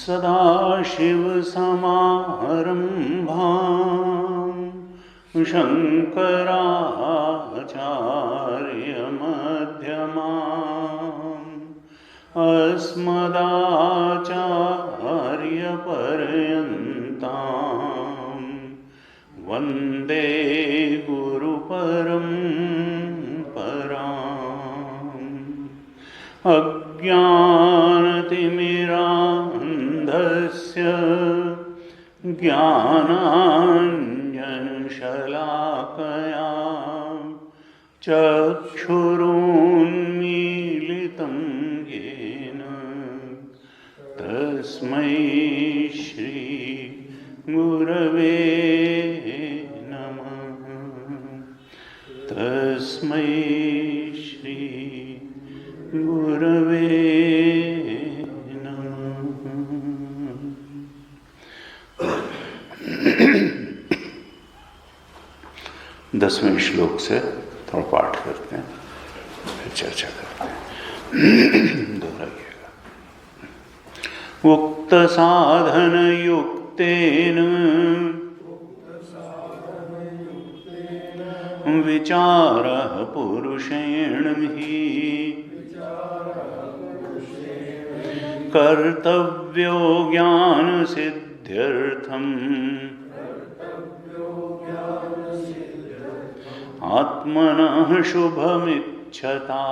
सदाशिवसमारम्भां शङ्कराचार्यमध्यमाम् अस्मदाचार्यपर्यन्तां वन्दे गुरुपरम्पराम्। अज्ञानतिमिरान्धस्य ज्ञानाञ्जनशलाकया चक्षुरुन्मीलितं येन तस्मै श्री गुरवे नमः। तस्मै श्री गुरवे नमः। 10वें श्लोक से थोड़ा पाठ करते हैं, फिर चर्चा करते हैं। दोहराइएगा। उक्त साधन युक्तेन विचारः पुरुषेण हि कर्तव्यो ज्ञान सिद्ध्यर्थम् आत्मनः शुभमिच्छता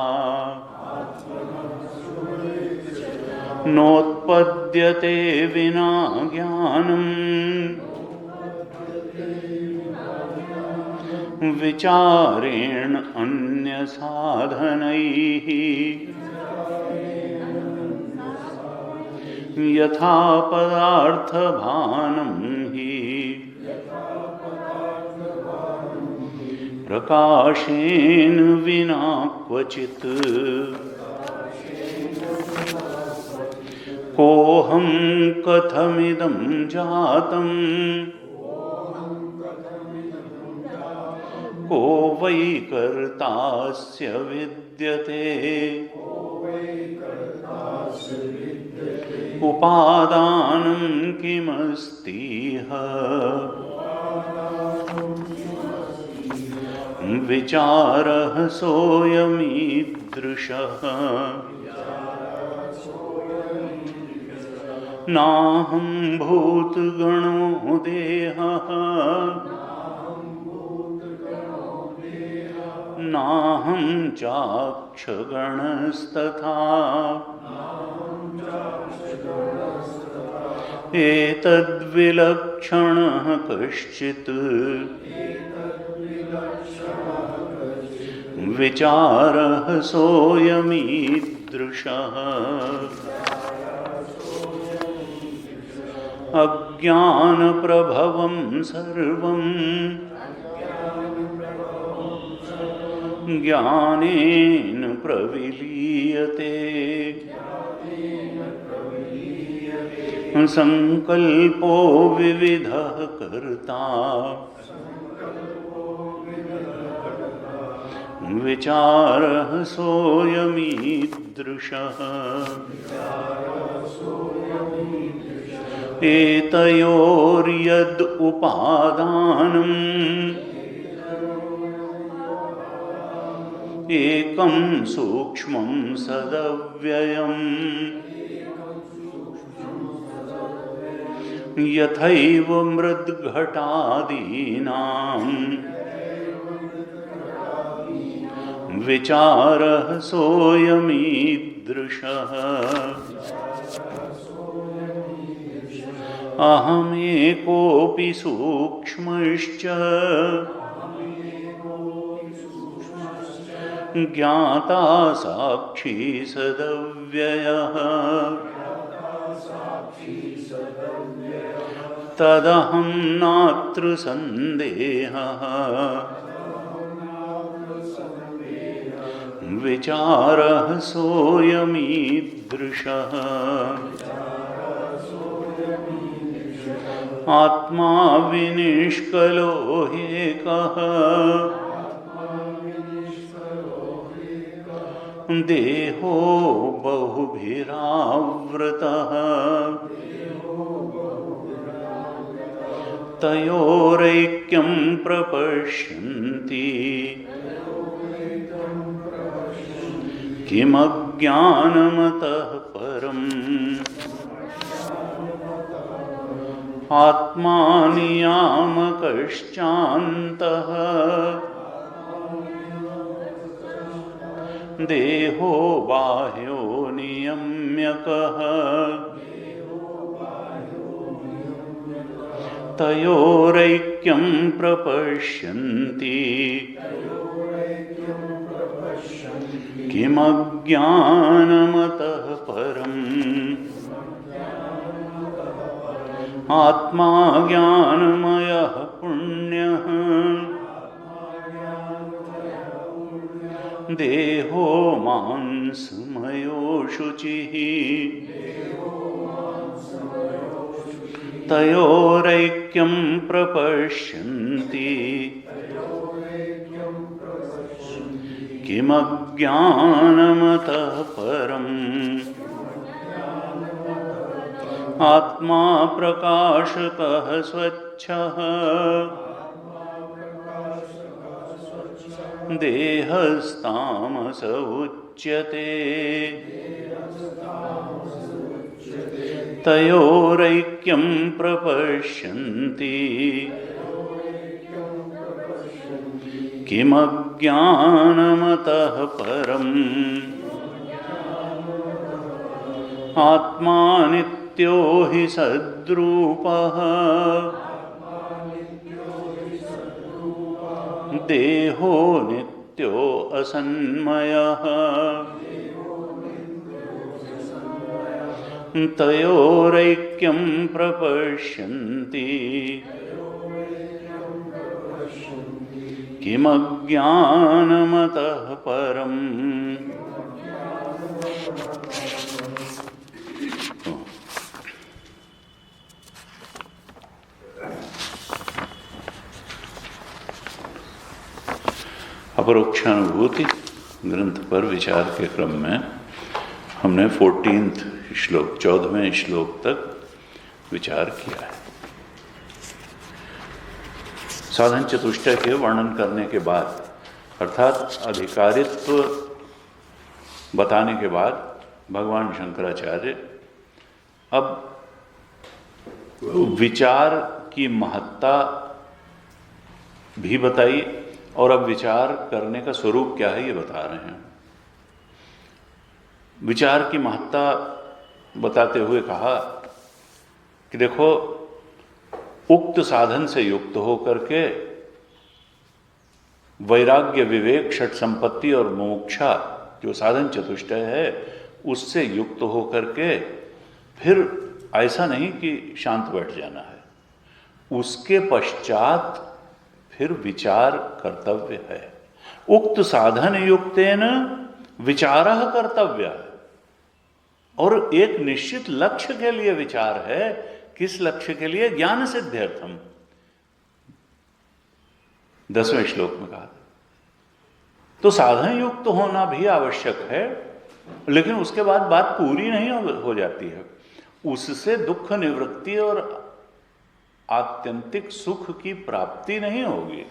नोत्पद्यते विना ज्ञानम् विचारेण अन्यसाधनैः यथा पदार्थभानं हि प्रकाशेन विना क्वचित् कोऽहं कथमिदं जातं को वै कर्तास्य विद्यते उपादानं किमस्तीह विचारः सोऽयमीदृशः नाहं भूतगणो देहः नाहं चाक्षगणस्तथा एतद्विलक्षणः कश्चित् विचारः सोऽयमीदृशः ईदृशः अज्ञानप्रभवं सर्वं ज्ञानेन प्रविलीयते संकल्पो विविधः कर्ता विचारः सोऽयमीदृशः एतयोर्यद् उपादानम् एकं सूक्ष्मं सदव्ययम् यथैव मृद्घटादीनां विचारः सोऽयमीदृशः अहमेकोऽपि सूक्ष्मश्च ज्ञाता साक्षी सदव्ययः तदहं नात्र संदेहः विचारः सोऽयमीदृशः आत्मा विनिष्कलो ह्येकः देहो बहुभिरावृतः तयोरैक्यं प्रपश्यन्ति किमज्ञानमतः परम् आत्मा नियामकश्चान्तः देहो बाह्यो नियम्यकः तयोरैक्यं प्रपश्यन्ति किमज्ञानमतः परम् आत्मा ज्ञानमयः पुण्यः देहो मांसमयो शुचिः तयोरैक्यं प्रपश्यन्ति किमज्ञानमतः परम् आत्मा प्रकाशकः स्वच्छः देहस्तामस उच्यते तयोरैक्यं प्रपश्यन्ति किमज्ञानमतः परम् आत्मा नित्यो हि सद्रूपः देहो नित्यो असन्मयः तयोरैक्यं प्रपश्यन्ति किमज्ञानमतः परम् अपरोक्षानुभूति ग्रंथ पर विचार के क्रम में हमने 14th श्लोक 14वें श्लोक तक विचार किया है। साधन चतुष्टय के वर्णन करने के बाद अर्थात अधिकारित्व बताने के बाद भगवान शंकराचार्य अब विचार की महत्ता भी बताई और अब विचार करने का स्वरूप क्या है ये बता रहे हैं। विचार की महत्ता बताते हुए कहा कि देखो, उक्त साधन से युक्त होकर के वैराग्य, विवेक, षट संपत्ति और मोक्षा जो साधन चतुष्टय है उससे युक्त होकर के फिर ऐसा नहीं कि शांत बैठ जाना है, उसके पश्चात फिर विचार कर्तव्य है। उक्त साधन युक्तेन विचारः कर्तव्य है, और एक निश्चित लक्ष्य के लिए विचार है। किस लक्ष्य के लिए? ज्ञान सिद्ध्यर्थम, 10वें श्लोक में कहा। तो साधन युक्त होना भी आवश्यक है, लेकिन उसके बाद बात पूरी नहीं हो जाती है। उससे दुख निवृत्ति और आत्यंतिक सुख की प्राप्ति नहीं होगी।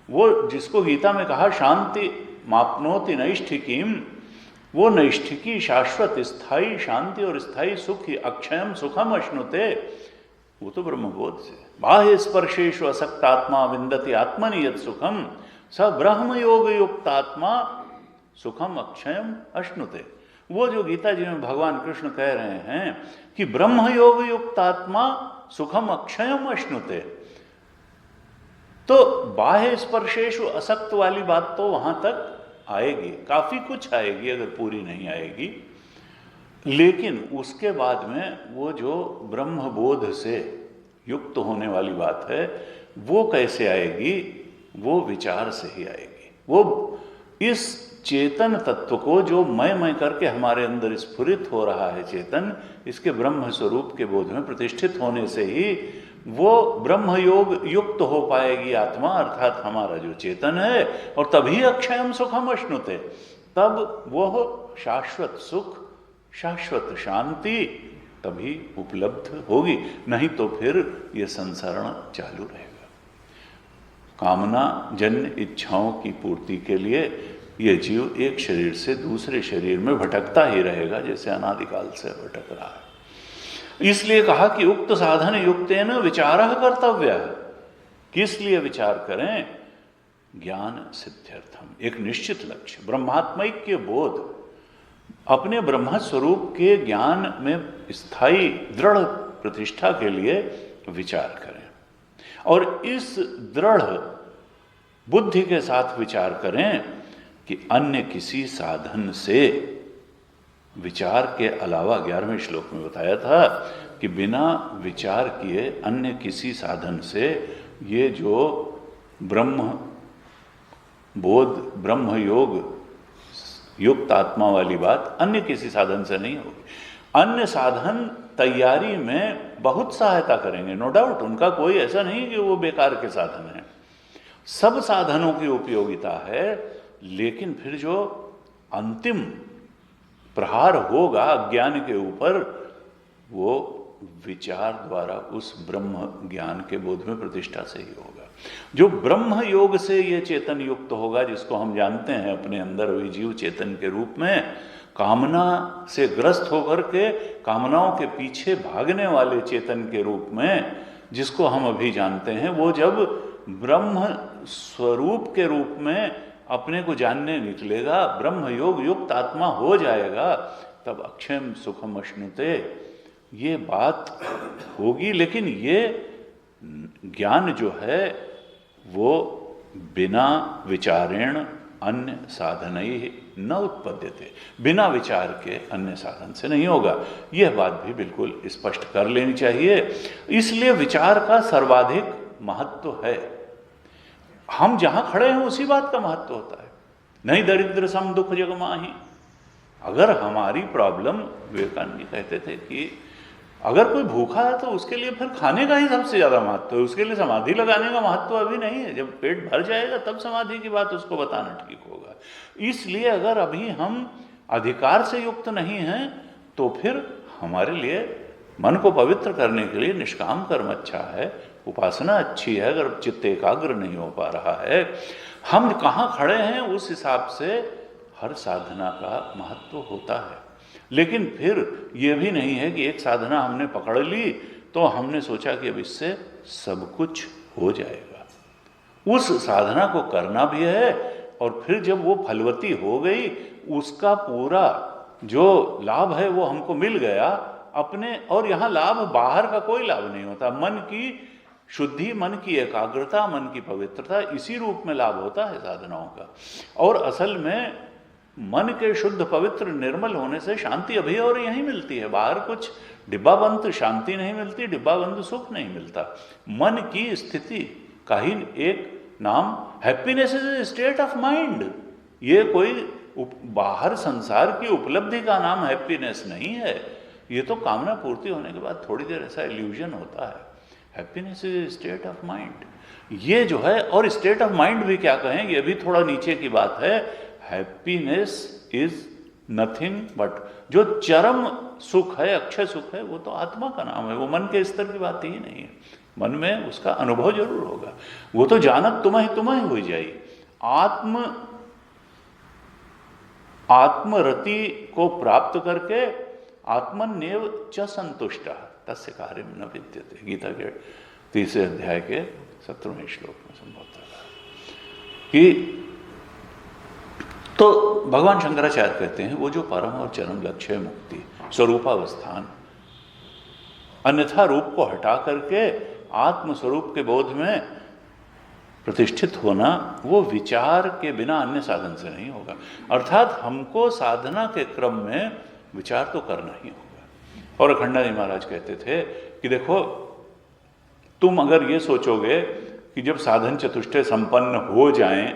वो जिसको गीता में कहा शांति मापनोति नैष्ठिकीम, वो नैष्ठिकी शाश्वत स्थायी शांति और स्थायी सुख ही अक्षयम सुखम अश्नुते, वो तो ब्रह्मबोध से। बाह्य स्पर्शेषु असक्तात्मा विन्दति आत्मनि यत् सुखम स ब्रह्म योग युक्त आत्मा सुखम अक्षयम अश्नुते। वो जो गीता जी में भगवान कृष्ण कह रहे हैं कि ब्रह्म योग युक्त आत्मा सुखम अक्षयम अश्नुते, तो बाह्य स्पर्शेषु असक्त वाली बात तो वहां तक आएगी, काफी कुछ आएगी, अगर पूरी नहीं आएगी। लेकिन उसके बाद में वो जो ब्रह्मबोध से युक्त होने वाली बात है, वो कैसे आएगी? वो विचार से ही आएगी। वो इस चेतन तत्व को जो मैं करके हमारे अंदर स्फुरित हो रहा है चेतन, इसके ब्रह्म स्वरूप के बोध में प्रतिष्ठित होने से ही वो ब्रह्म योग युक्त हो पाएगी आत्मा, अर्थात हमारा जो चेतन है, और तभी अक्षयम सुखम अश्नुते, तब वो शाश्वत सुख शाश्वत शांति तभी उपलब्ध होगी। नहीं तो फिर ये संसरण चालू रहेगा। कामना जन्य इच्छाओं की पूर्ति के लिए ये जीव एक शरीर से दूसरे शरीर में भटकता ही रहेगा, जैसे अनादिकाल से भटक रहा है। इसलिए कहा कि उक्त साधन युक्तेन विचारः कर्तव्य है। किस लिए विचार करें? ज्ञान सिद्ध्यर्थम, एक निश्चित लक्ष्य, ब्रह्मात्मैक्य बोध, अपने ब्रह्म स्वरूप के ज्ञान में स्थायी दृढ़ प्रतिष्ठा के लिए विचार करें। और इस दृढ़ बुद्धि के साथ विचार करें कि अन्य किसी साधन से, विचार के अलावा 11वें श्लोक में बताया था कि बिना विचार किए अन्य किसी साधन से ये जो ब्रह्म बोध ब्रह्म योग युक्त आत्मा वाली बात अन्य किसी साधन से नहीं होगी। अन्य साधन तैयारी में बहुत सहायता करेंगे, नो डाउट, उनका कोई ऐसा नहीं कि वो बेकार के साधन हैं। सब साधनों की उपयोगिता है, लेकिन फिर जो अंतिम प्रहार होगा ज्ञान के ऊपर, वो विचार द्वारा उस ब्रह्म ज्ञान के बोध में प्रतिष्ठा से ही होगा। जो ब्रह्म योग से ये चेतन युक्त होगा, जिसको हम जानते हैं अपने अंदर वही जीव चेतन के रूप में, कामना से ग्रस्त होकर के कामनाओं के पीछे भागने वाले चेतन के रूप में, जिसको हम अभी जानते हैं, वो जब ब्रह्म स्वरूप के रूप में अपने को जानने निकलेगा, ब्रह्म योग युक्त आत्मा हो जाएगा, तब अक्षयम सुखम अश्नुते ये बात होगी। लेकिन ये ज्ञान जो है वो बिना विचारेण अन्य साधन ही न उत्पद्यते, बिना विचार के अन्य साधन से नहीं होगा। यह बात भी बिल्कुल स्पष्ट कर लेनी चाहिए। इसलिए विचार का सर्वाधिक महत्व है। हम जहां खड़े हैं उसी बात का महत्व होता है। नहीं दरिद्र सम दुख जग माही। अगर हमारी प्रॉब्लम, विवेकानंद जी कहते थे कि अगर कोई भूखा है तो उसके लिए फिर खाने का ही सबसे ज्यादा महत्व है, उसके लिए समाधि लगाने का महत्व अभी नहीं है। जब पेट भर जाएगा तब समाधि की बात उसको बताना ठीक होगा। इसलिए अगर अभी हम अधिकार से युक्त नहीं हैं तो फिर हमारे लिए मन को पवित्र करने के लिए निष्काम कर्म अच्छा है, उपासना अच्छी है। अगर चित्त एकाग्र नहीं हो पा रहा है, हम कहाँ खड़े हैं उस हिसाब से हर साधना का महत्व होता है। लेकिन फिर यह भी नहीं है कि एक साधना हमने पकड़ ली तो हमने सोचा कि अब इससे सब कुछ हो जाएगा। उस साधना को करना भी है, और फिर जब वो फलवती हो गई, उसका पूरा जो लाभ है वो हमको मिल गया अपने। और यहाँ लाभ बाहर का कोई लाभ नहीं होता, मन की शुद्धि, मन की एकाग्रता, मन की पवित्रता, इसी रूप में लाभ होता है साधनाओं का। और असल में मन के शुद्ध पवित्र निर्मल होने से शांति अभी और यहीं मिलती है। बाहर कुछ डिब्बाबंद शांति नहीं मिलती, डिब्बाबंद सुख नहीं मिलता। मन की स्थिति का ही एक नाम happiness is a state of mind. ये कोई बाहर संसार की उपलब्धि का नाम हैप्पीनेस नहीं है। ये तो कामना पूर्ति होने के बाद थोड़ी देर ऐसा इल्यूजन होता है। Happiness is a state of mind. ये जो है, और स्टेट ऑफ माइंड भी क्या कहें, ये भी थोड़ा नीचे की बात है। हैप्पीनेस इज नथिंग बट, जो चरम सुख है, अक्षय सुख है, वो तो आत्मा का नाम है। वो मन के स्तर की बात ही नहीं है। मन में उसका अनुभव जरूर होगा। वो तो जानत तुम्हें हो जाई। आत्मरति को प्राप्त करके आत्मन्येव च संतुष्ट तस्य कार्यम न विद्यते। गीता के 3 अध्याय के 17वें श्लोक में संभवतः कि तो भगवान शंकराचार्य कहते हैं वो जो परम और चरम लक्ष्य है मुक्ति, स्वरूपावस्थान, अन्यथा रूप को हटा करके आत्म स्वरूप के बोध में प्रतिष्ठित होना, वो विचार के बिना अन्य साधन से नहीं होगा। अर्थात हमको साधना के क्रम में विचार तो करना ही होगा। और अखंडानंद महाराज कहते थे कि देखो, तुम अगर ये सोचोगे कि जब साधन चतुष्टय संपन्न हो जाएं,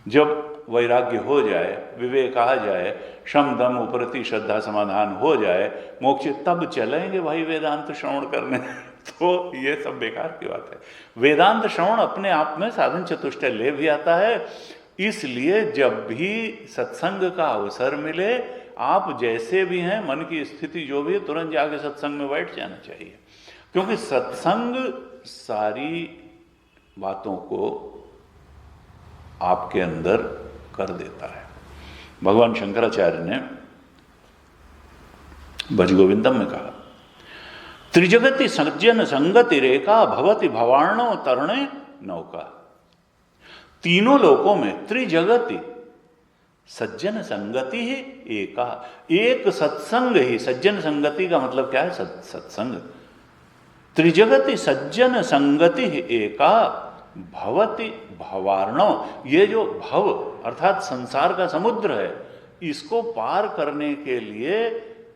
जब वैराग्य हो जाए, विवेक आ जाए, शम दम उपरति श्रद्धा समाधान हो जाए, मोक्ष, तब चलेंगे भाई वेदांत श्रवण करने, तो ये सब बेकार की बात है। वेदांत श्रवण अपने आप में साधन चतुष्टय ले भी आता है। इसलिए जब भी सत्संग का अवसर मिले, आप जैसे भी हैं, मन की स्थिति जो भी है, तुरंत जाके सत्संग में बैठ जाना चाहिए। क्योंकि सत्संग सारी बातों को आपके अंदर कर देता है। भगवान शंकराचार्य ने भजगोविंदम में कहा, त्रिजगति सज्जन संगति रेखा भवति भवार्णो तरणे नौका। तीनों लोकों में त्रिजगति सज्जन संगति ही एका, एक सत्संग ही। सज्जन संगति का मतलब क्या है? सत्संग। त्रिजगति सज्जन संगति ही एका भवति भवार्णो। ये जो भव अर्थात संसार का समुद्र है, इसको पार करने के लिए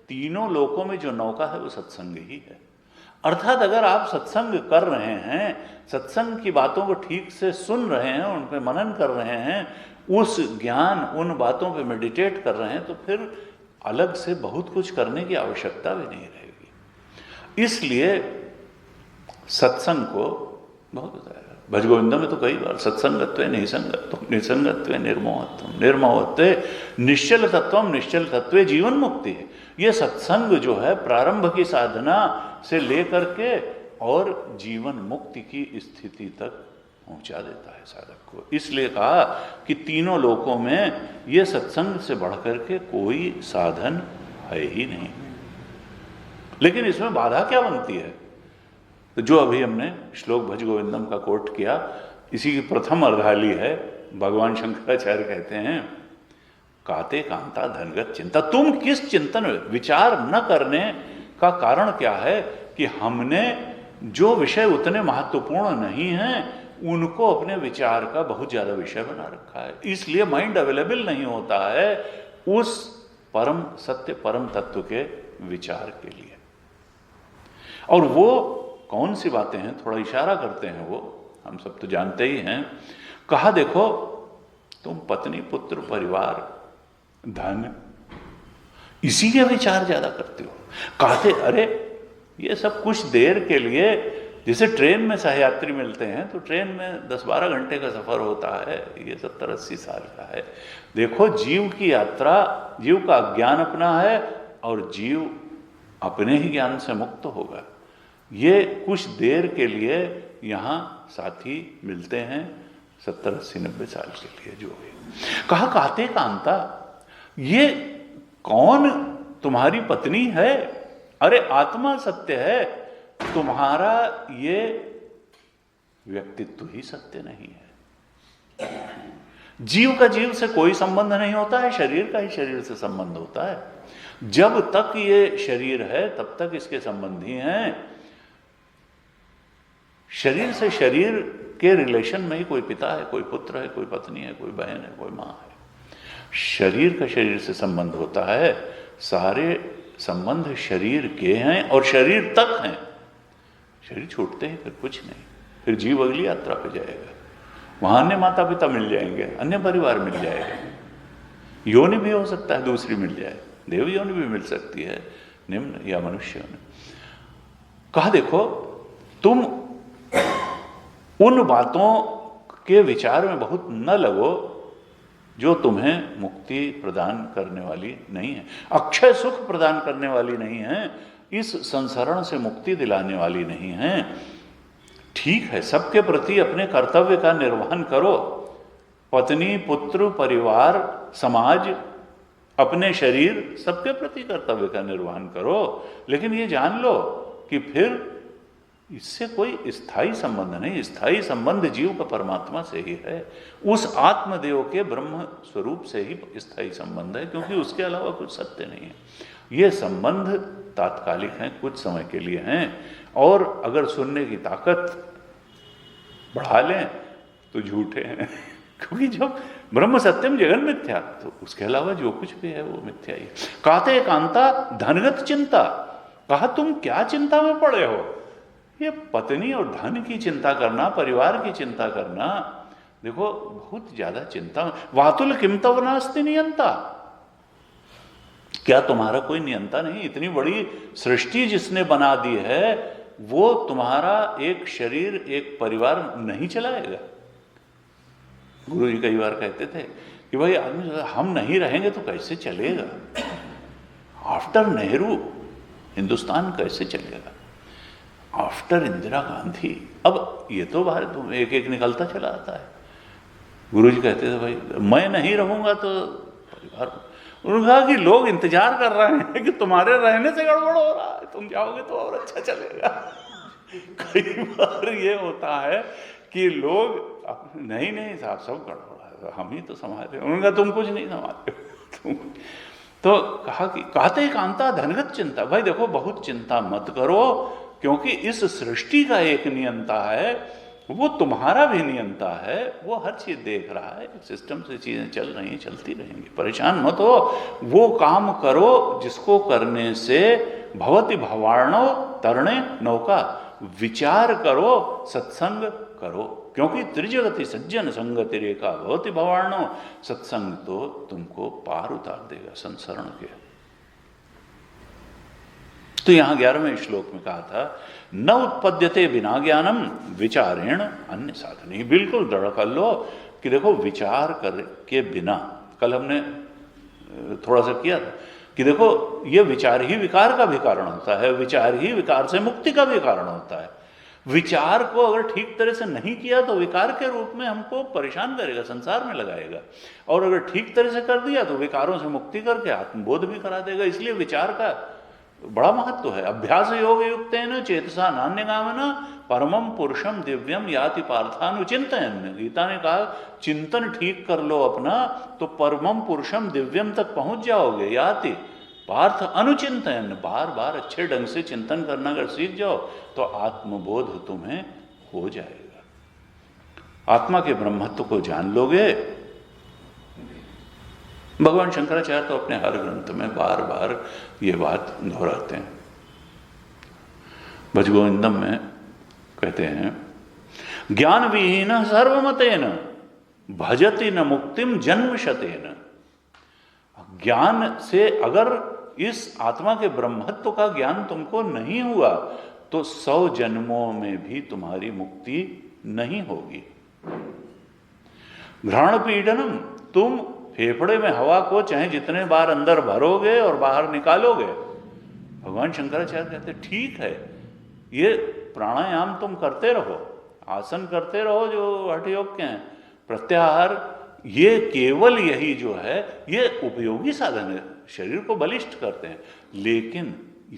तीनों लोकों में जो नौका है वो सत्संग ही है। अर्थात अगर आप सत्संग कर रहे हैं, सत्संग की बातों को ठीक से सुन रहे हैं, उन पे मनन कर रहे हैं, उस ज्ञान, उन बातों पे मेडिटेट कर रहे हैं, तो फिर अलग से बहुत कुछ करने की आवश्यकता भी नहीं रहेगी। इसलिए सत्संग को बहुत बताया। भजगोविंदम में तो कई बार सत्संगत्व निसंगत्व, निसंगत्व निर्मोहत्व, निर्मोहत्व निश्चल तत्वम, निश्चल तत्व जीवन मुक्ति है। ये सत्संग जो है प्रारंभ की साधना से लेकर के और जीवन मुक्ति की स्थिति तक पहुंचा देता है साधक को। इसलिए कहा कि तीनों लोकों में ये सत्संग से बढ़कर के कोई साधन है ही नहीं। लेकिन इसमें बाधा क्या बनती है? तो जो अभी हमने श्लोक भज गोविंदम का कोट किया, इसी की प्रथम अर्धाली है। भगवान शंकराचार्य कहते हैं, काते कांता धनगत चिंता। तुम किस चिंतन, विचार न करने का कारण क्या है कि हमने जो विषय उतने महत्वपूर्ण नहीं हैं उनको अपने विचार का बहुत ज्यादा विषय बना रखा है। इसलिए माइंड अवेलेबल नहीं होता है उस परम सत्य, परम तत्व के विचार के लिए। और वो कौन सी बातें हैं, थोड़ा इशारा करते हैं, वो हम सब तो जानते ही हैं। कहा देखो, तुम पत्नी, पुत्र, परिवार, धन, इसी के विचार ज्यादा करते हो। कहते अरे ये सब कुछ देर के लिए, जैसे ट्रेन में सहयात्री मिलते हैं तो ट्रेन में 10-12 घंटे का सफर होता है, ये 70-80 साल का है। देखो, जीव की यात्रा, जीव का ज्ञान अपना है और जीव अपने ही ज्ञान से मुक्त होगा। ये कुछ देर के लिए यहाँ साथी मिलते हैं, 70-80-90 साल के लिए जो है। कहा काते कांता, ये कौन तुम्हारी पत्नी है? अरे आत्मा सत्य है, तुम्हारा ये व्यक्तित्व ही सत्य नहीं है। जीव का जीव से कोई संबंध नहीं होता है, शरीर का ही शरीर से संबंध होता है। जब तक ये शरीर है तब तक इसके संबंधी हैं। शरीर से शरीर के रिलेशन में ही कोई पिता है, कोई पुत्र है, कोई पत्नी है, कोई बहन है, कोई माँ है। शरीर का शरीर से संबंध होता है, सारे संबंध शरीर के हैं और शरीर तक हैं। शरीर छूटते ही फिर कुछ नहीं, फिर जीव अगली यात्रा पे जाएगा, वहां अन्य माता पिता मिल जाएंगे, अन्य परिवार मिल जाएगा, योनि भी हो सकता है दूसरी मिल जाए, देव योनि भी मिल सकती है, निम्न या मनुष्य योनि। कहा देखो तुम उन बातों के विचार में बहुत न लगो जो तुम्हें मुक्ति प्रदान करने वाली नहीं है, अक्षय सुख प्रदान करने वाली नहीं है, इस संसरण से मुक्ति दिलाने वाली नहीं है। ठीक है, सबके प्रति अपने कर्तव्य का निर्वहन करो, पत्नी पुत्र परिवार समाज अपने शरीर सबके प्रति कर्तव्य का निर्वहन करो, लेकिन ये जान लो कि फिर इससे कोई स्थायी संबंध नहीं, स्थायी संबंध जीव का परमात्मा से ही है, उस आत्मदेव के ब्रह्म स्वरूप से ही स्थायी संबंध है, क्योंकि उसके अलावा कुछ सत्य नहीं है। ये संबंध तात्कालिक हैं, कुछ समय के लिए हैं, और अगर सुनने की ताकत बढ़ा लें तो झूठे हैं क्योंकि जब ब्रह्म सत्यम जगन मिथ्या, तो उसके अलावा जो कुछ भी है वो मिथ्या ही। काते एकांता धनगत चिंता, कहा तुम क्या चिंता में पड़े हो? ये पत्नी और धन की चिंता करना, परिवार की चिंता करना, देखो बहुत ज्यादा चिंता। वातुल किमतव नास्ति नियंता, क्या तुम्हारा कोई नियंता नहीं? इतनी बड़ी सृष्टि जिसने बना दी है वो तुम्हारा एक शरीर एक परिवार नहीं चलाएगा? गुरु जी कई बार कहते थे कि भाई आदमी हम नहीं रहेंगे तो कैसे चलेगा? आफ्टर नेहरू हिंदुस्तान कैसे चलेगा? आफ्टर इंदिरा गांधी, अब ये तो भारत एक एक निकलता चला आता है। गुरु जी कहते थे भाई मैं नहीं रहूंगा तो परिवार, उन्होंने कहा कि लोग इंतजार कर रहे हैं कि तुम्हारे रहने से गड़बड़ हो रहा है, तुम जाओगे तो और अच्छा चलेगा। कई बार ये होता है कि लोग नहीं नहीं साहब सब गड़बड़ है, हम ही तो संभाले। उन्होंने कहा तुम कुछ नहीं संभालते तुम। तो कहा कि कहते कांता धनगत चिंता, भाई देखो बहुत चिंता मत करो, क्योंकि इस सृष्टि का एक नियंता है, वो तुम्हारा भी नियंता है, वो हर चीज देख रहा है, सिस्टम से चीजें चल रही हैं, चलती रहेंगी, परेशान मत हो। वो काम करो जिसको करने से भवति भवार्णो तरणे नौका, विचार करो, सत्संग करो, क्योंकि त्रिजगति सज्जन संगति रेखा भवति भवार्णो, सत्संग तो तुमको पार उतार देगा संसरण के। तो यहां 11वें श्लोक में कहा था न उत्पद्यते बिना ज्ञानम विचारेण अन्य साधन, बिल्कुल दृढ़ कर लो कि देखो विचार कर के बिना, कल हमने थोड़ा सा किया था कि देखो ये विचार ही विकार का भी कारण होता है, विचार ही विकार से मुक्ति का भी कारण होता है। विचार को अगर ठीक तरह से नहीं किया तो विकार के रूप में हमको परेशान करेगा, संसार में लगाएगा, और अगर ठीक तरह से कर दिया तो विकारों से मुक्ति करके आत्मबोध भी करा देगा। इसलिए विचार का बड़ा महत्व है। अभ्यास योग युक्तेन चेतसा नान्यगामिना परमम पुरुषम दिव्यम याति पार्थानुचिंतयन्, गीता ने कहा चिंतन ठीक कर लो अपना तो परमम पुरुषम दिव्यम तक पहुंच जाओगे। याति पार्थ अनुचिंतयन्, बार बार अच्छे ढंग से चिंतन करना अगर सीख जाओ तो आत्मबोध तुम्हें हो जाएगा, आत्मा के ब्रह्मत्व को जान लोगे। भगवान शंकराचार्य तो अपने हर ग्रंथ में बार बार ये बात दोहराते हैं। भजगोविंदम में कहते हैं ज्ञान विहीन सर्वमतेन भजति न मुक्तिम जन्म शतेन, ज्ञान से अगर इस आत्मा के ब्रह्मत्व का ज्ञान तुमको नहीं हुआ तो 100 जन्मों में भी तुम्हारी मुक्ति नहीं होगी। घ्राण पीडनम, तुम फेफड़े में हवा को चाहे जितने बार अंदर भरोगे और बाहर निकालोगे, भगवान शंकराचार्य कहते ठीक है ये प्राणायाम तुम करते रहो, आसन करते रहो जो हठ योग के हैं, प्रत्याहार, ये केवल यही जो है ये उपयोगी साधन है, शरीर को बलिष्ठ करते हैं, लेकिन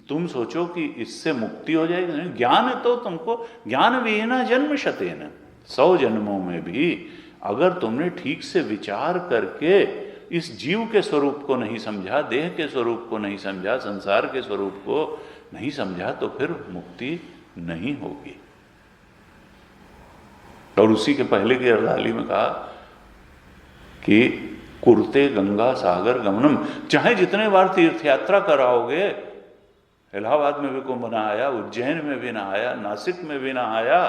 तुम सोचो कि इससे मुक्ति हो जाएगी नहीं। ज्ञान तो तुमको ज्ञान विहीन जन्म शतेन, 100 जन्मों में भी अगर तुमने ठीक से विचार करके इस जीव के स्वरूप को नहीं समझा, देह के स्वरूप को नहीं समझा, संसार के स्वरूप को नहीं समझा तो फिर मुक्ति नहीं होगी। और उसी के पहले की अर्धाली में कहा कि कुरुते गंगा सागर गमनम। चाहे जितने बार तीर्थ यात्रा कराओगे, इलाहाबाद में भी कुंभ ना आया, उज्जैन में भी ना आया, नासिक में भी ना आया,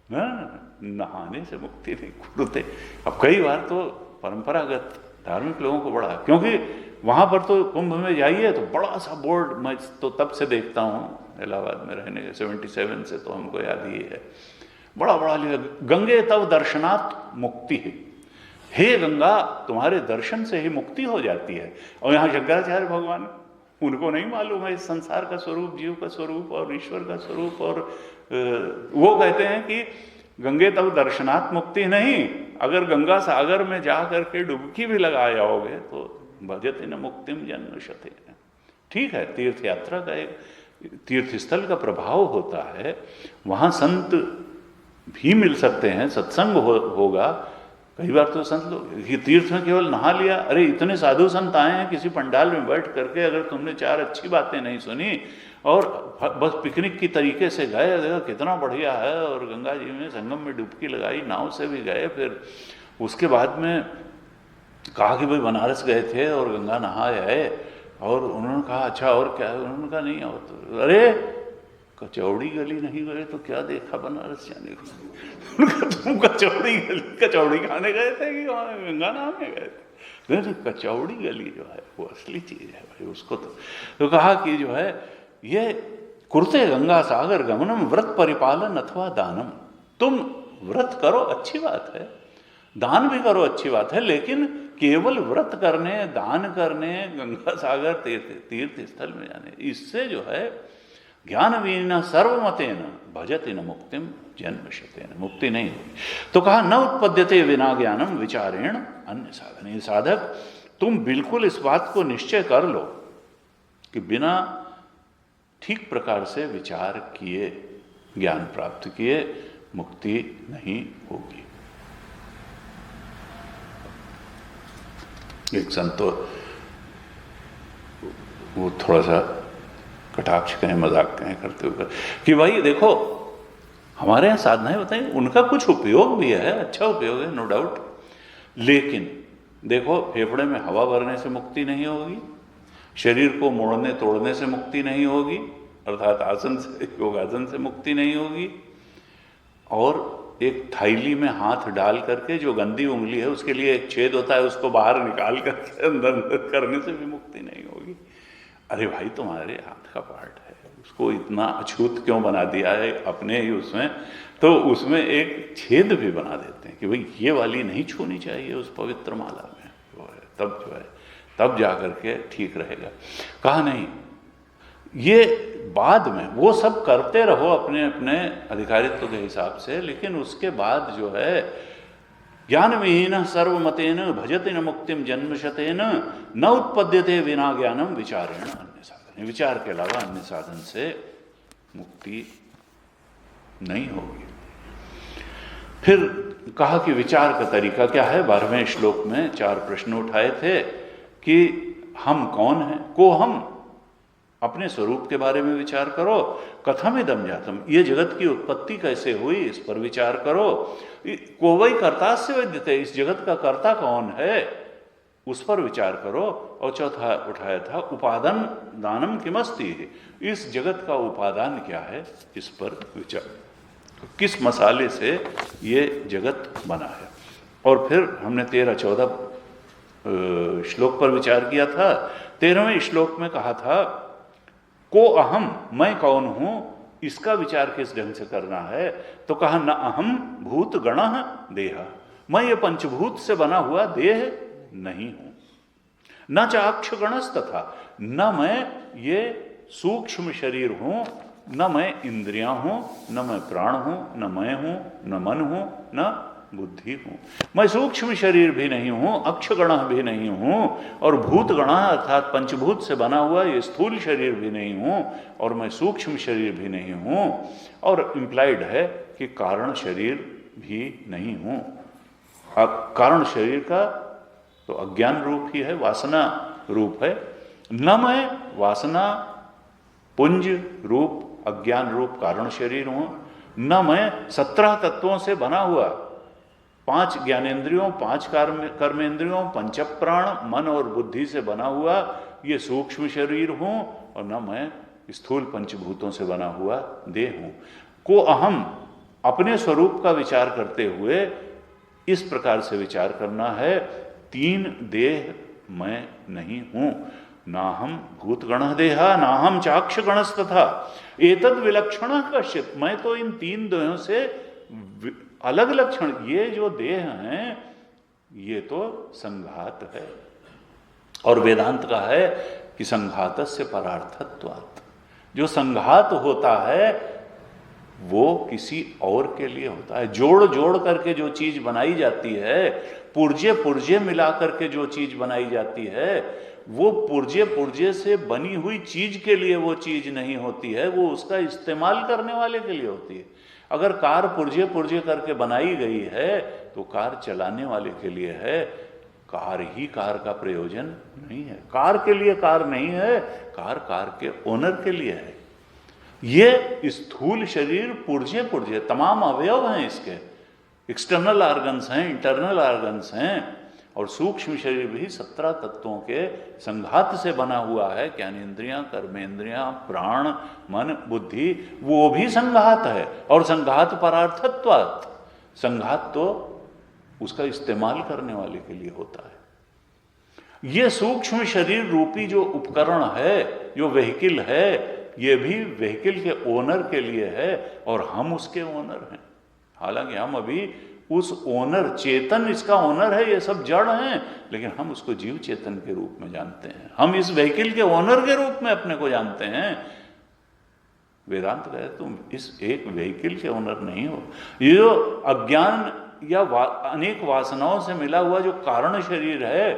नहाने से मुक्ति नहीं। कुरुते, अब कई बार तो परंपरागत धार्मिक लोगों को बड़ा, क्योंकि वहां पर तो कुंभ में जाइए तो बड़ा सा बोर्ड, मैं तो तब से देखता हूँ इलाहाबाद में रहने के 77 से, तो हमको याद ही है, बड़ा बड़ा लिखा, गंगे तव दर्शनात् मुक्ति है। हे गंगा, तुम्हारे दर्शन से ही मुक्ति हो जाती है। और यहाँ शंकराचार्य भगवान, उनको नहीं मालूम है इस संसार का स्वरूप, जीव का स्वरूप और ईश्वर का स्वरूप, और वो कहते हैं कि गंगे तब दर्शनात् मुक्ति नहीं, अगर गंगा सागर में जा करके डुबकी भी लगा जाओगे तो भजते न मुक्तिम जन्मशते। ठीक है, तीर्थ यात्रा का एक तीर्थ स्थल का प्रभाव होता है, वहाँ संत भी मिल सकते हैं, सत्संग होगा। कई बार तो संत लोग तीर्थ में केवल नहा लिया, अरे इतने साधु संत आए हैं किसी पंडाल में बैठ करके, अगर तुमने 4 अच्छी बातें नहीं सुनी और बस पिकनिक की तरीके से गए, देखो कितना बढ़िया है, और गंगा जी में संगम में डुबकी लगाई, नाव से भी गए, फिर उसके बाद में कहा कि भाई बनारस गए थे और गंगा नहाए आए, और उन्होंने कहा अच्छा और क्या है, उन्होंने कहा नहीं और तो, अरे कचौड़ी गली नहीं गए तो क्या देखा बनारस जाने को। उनका तुम कचौड़ी गली, कचौड़ी खाने गए थे कि वहाँ गंगा नहाने गए थे? नहीं, कचौड़ी गली जो है वो असली चीज है भाई, उसको तो कहा कि जो है ये कुरुते गंगा सागर गमनम व्रत परिपालन अथवा दानम। तुम व्रत करो अच्छी बात है, दान भी करो अच्छी बात है, लेकिन केवल व्रत करने, दान करने, गंगा सागर तीर्थ स्थल में जाने, इससे जो है ज्ञान वीना सर्वमतेन भजति न मुक्तिम जन्मशतेन, मुक्ति नहीं होगी। तो कहा न उत्पद्यते विना ज्ञानम विचारेण अन्य साधन। ये साधक तुम बिल्कुल इस बात को निश्चय कर लो कि बिना ठीक प्रकार से विचार किए, ज्ञान प्राप्त किए मुक्ति नहीं होगी। एक संत वो थोड़ा सा कटाक्ष कहें, मजाक कहें करते हुए कि भाई देखो हमारे यहाँ साधनाएं बताएं, उनका कुछ उपयोग भी है, अच्छा उपयोग है, नो डाउट, लेकिन देखो फेफड़े में हवा भरने से मुक्ति नहीं होगी, शरीर को मोड़ने तोड़ने से मुक्ति नहीं होगी, अर्थात आसन से, योगासन से मुक्ति नहीं होगी, और एक थैली में हाथ डाल करके जो गंदी उंगली है उसके लिए एक छेद होता है, उसको बाहर निकाल करके अंदर करने से भी मुक्ति नहीं होगी। अरे भाई तुम्हारे हाथ का पार्ट है, उसको इतना अछूत क्यों बना दिया है अपने ही उसमें, तो उसमें एक छेद भी बना देते हैं कि भाई ये वाली नहीं छूनी चाहिए उस पवित्र माला में, वो है तब जो है तब जा करके ठीक रहेगा। कहा नहीं, ये बाद में वो सब करते रहो अपने अपने अधिकारित्व के हिसाब से, लेकिन उसके बाद जो है ज्ञान विहीन सर्वमतेन भजते न मुक्तिम जन्मशतेन न उत्पद्यते विना ज्ञानम विचारेण अन्य साधन। विचार के अलावा अन्य साधन से मुक्ति नहीं होगी। फिर कहा कि विचार का तरीका क्या है। 12वें श्लोक में 4 प्रश्न उठाए थे कि हम कौन हैं, को हम अपने स्वरूप के बारे में विचार करो, कथम इदम जातम, ये जगत की उत्पत्ति कैसे हुई इस पर विचार करो, को वही कर्तास्य विद्यते, इस जगत का कर्ता कौन है उस पर विचार करो, और चौथा उठाया था उपादान दानम किमस्ति, इस जगत का उपादान क्या है इस पर विचार, किस मसाले से ये जगत बना है। और फिर हमने 13-14 श्लोक पर विचार किया था। 13वें श्लोक में कहा था को अहम, मैं कौन हूं, इसका विचार किस ढंग से करना है। तो कहा न अहम भूत गण देह, मैं ये पंचभूत से बना हुआ देह नहीं हूं, न चाक्ष गणस तथा, न मैं ये सूक्ष्म शरीर हूं, न मैं इंद्रियां हूं, न मैं प्राण हूं, न मैं हूं, न मन हूं, न बुद्धि हूं। मैं सूक्ष्म शरीर भी नहीं हूं, अक्षगण भी नहीं हूं, और भूतगण अर्थात पंचभूत से बना हुआ ये स्थूल शरीर भी नहीं हूं, और मैं सूक्ष्म शरीर भी नहीं हूं, और इम्प्लाइड है कि कारण शरीर भी नहीं हूं। कारण शरीर का तो अज्ञान रूप ही है, वासना रूप है। न मैं वासना पुंज रूप अज्ञान रूप कारण शरीर हूं, न मैं 17 तत्वों से बना हुआ 5 ज्ञानेंद्रियों, 5 कर्मेंद्रियों, पंचप्राण, मन और बुद्धि से बना हुआ ये सूक्ष्म शरीर हूं, और न मैं स्थूल पंचभूतों से बना हुआ देह हूं। को अहम अपने स्वरूप का विचार करते हुए इस प्रकार से विचार करना है, 3 देह मैं नहीं हूं, ना हम भूतगण देहा, ना हम चाक्ष गणस्तथा, एतद विलक्षण कश्चित, मैं तो इन 3 देहों से अलग लक्षण, ये जो देह हैं ये तो संघात है। और वेदांत का है कि संघातस्य परार्थत्वात्, जो संघात होता है वो किसी और के लिए होता है। जोड़ जोड़ करके जो चीज बनाई जाती है, पुर्जे पुर्जे मिला करके जो चीज बनाई जाती है, वो पुर्जे पुर्जे से बनी हुई चीज के लिए वो चीज नहीं होती है, वो उसका इस्तेमाल करने वाले के लिए होती है। अगर कार पुर्जे पुर्जे करके बनाई गई है तो कार चलाने वाले के लिए है, कार ही कार का प्रयोजन नहीं है, कार के लिए कार नहीं है, कार कार के ओनर के लिए है। ये स्थूल शरीर पुर्जे पुर्जे तमाम अवयव हैं इसके, एक्सटर्नल ऑर्गन्स हैं, इंटरनल ऑर्गन्स हैं, और सूक्ष्म शरीर भी 17 तत्वों के संघात से बना हुआ है। ज्ञानेंद्रियां, कर्मेंद्रियां, प्राण, मन, बुद्धि, वो भी संघात है। और संघात परार्थत्वात्, संघात तो उसका इस्तेमाल करने वाले के लिए होता है। ये सूक्ष्म शरीर रूपी जो उपकरण है, जो व्हीकल है, ये भी व्हीकल के ओनर के लिए है, और हम उसके ओनर हैं। हालांकि हम अभी उस ओनर, चेतन इसका ओनर है, ये सब जड़ हैं, लेकिन हम उसको जीव चेतन के रूप में जानते हैं, हम इस व्हीकल के ओनर के रूप में अपने को जानते हैं। वेदांत कहते तुम इस एक व्हीकल के ओनर नहीं हो। ये जो अज्ञान या अनेक वासनाओं से मिला हुआ जो कारण शरीर है,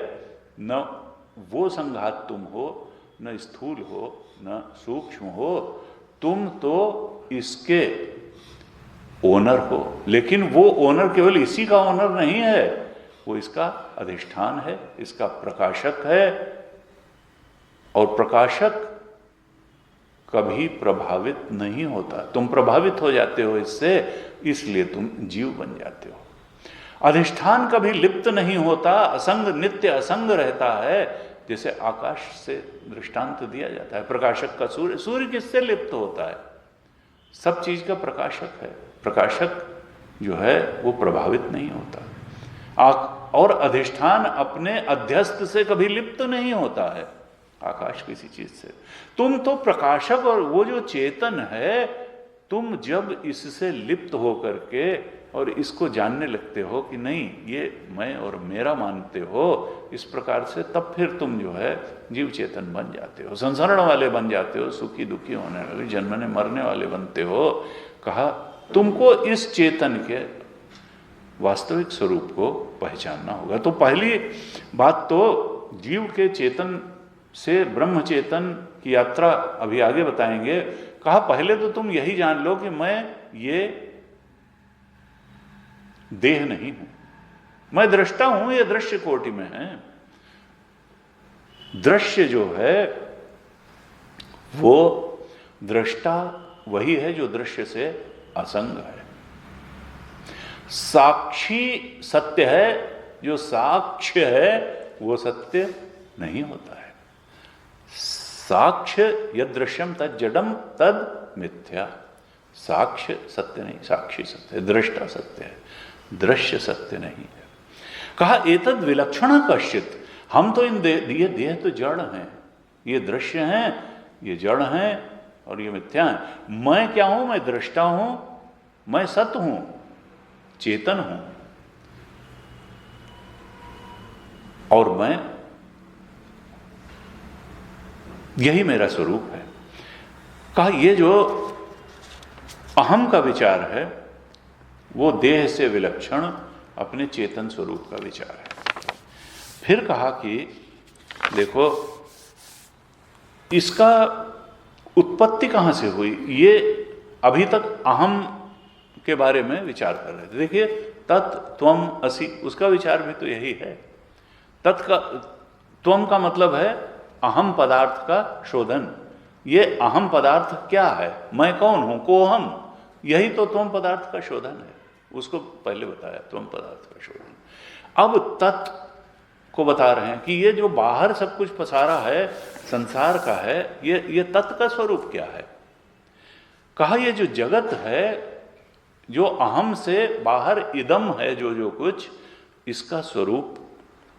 न वो संघात तुम हो, न स्थूल हो, न सूक्ष्म हो, तुम तो इसके ओनर हो। लेकिन वो ओनर केवल इसी का ओनर नहीं है, वो इसका अधिष्ठान है, इसका प्रकाशक है, और प्रकाशक कभी प्रभावित नहीं होता। तुम प्रभावित हो जाते हो इससे, इसलिए तुम जीव बन जाते हो। अधिष्ठान कभी लिप्त नहीं होता, असंग, नित्य असंग रहता है। जैसे आकाश से दृष्टांत दिया जाता है, प्रकाशक का सूर्य, सूर्य किससे लिप्त होता है? सब चीज का प्रकाशक है। प्रकाशक जो है वो प्रभावित नहीं होता। और अधिष्ठान अपने अध्यस्त से कभी लिप्त नहीं होता है, आकाश किसी चीज से। तुम तो प्रकाशक, और वो जो चेतन है, तुम जब इससे लिप्त हो करके और इसको जानने लगते हो कि नहीं ये मैं और मेरा मानते हो, इस प्रकार से, तब फिर तुम जो है जीव चेतन बन जाते हो, संसरण वाले बन जाते हो, सुखी दुखी होने वाले, जन्मने मरने वाले बनते हो। कहा तुमको इस चेतन के वास्तविक स्वरूप को पहचानना होगा। तो पहली बात तो जीव के चेतन से ब्रह्म चेतन की यात्रा अभी आगे बताएंगे। कहा पहले तो तुम यही जान लो कि मैं ये देह नहीं हूं, मैं दृष्टा हूं, ये दृश्य कोटि में है। दृश्य जो है वो दृष्टा वही है जो दृश्य से असंग है। साक्षी सत्य है, जो साक्ष्य है वो सत्य नहीं होता है। साक्ष्य यद दृश्यम तद जडम तद मिथ्या। साक्ष्य सत्य नहीं, साक्षी सत्य है, दृष्टा सत्य है, दृश्य सत्य नहीं है। कहा एतद विलक्षण कश्चित, हम तो ये देह तो जड़ हैं, ये दृश्य हैं, ये जड़ हैं और ये मिथ्या हैं। मैं क्या हूं? मैं दृष्टा हूं, मैं सत्य हूं, चेतन हूं, और मैं, यही मेरा स्वरूप है। कहा ये जो अहम का विचार है वो देह से विलक्षण अपने चेतन स्वरूप का विचार है। फिर कहा कि देखो इसका उत्पत्ति कहां से हुई, ये अभी तक अहम के बारे में विचार कर रहे थे। देखिए तत् त्वम असि, उसका विचार भी तो यही है। तत् का, त्वम का मतलब है अहम पदार्थ का शोधन। ये अहम पदार्थ क्या है, मैं कौन हूं, को हम, यही तो त्वम पदार्थ का शोधन है। उसको पहले बताया त्वम पदार्थ शोधन। अब तत् को बता रहे हैं कि ये जो बाहर सब कुछ पसारा है संसार का है, ये तत् का स्वरूप क्या है। कहा ये जो जगत है, जो अहम से बाहर इदम है, जो कुछ, इसका स्वरूप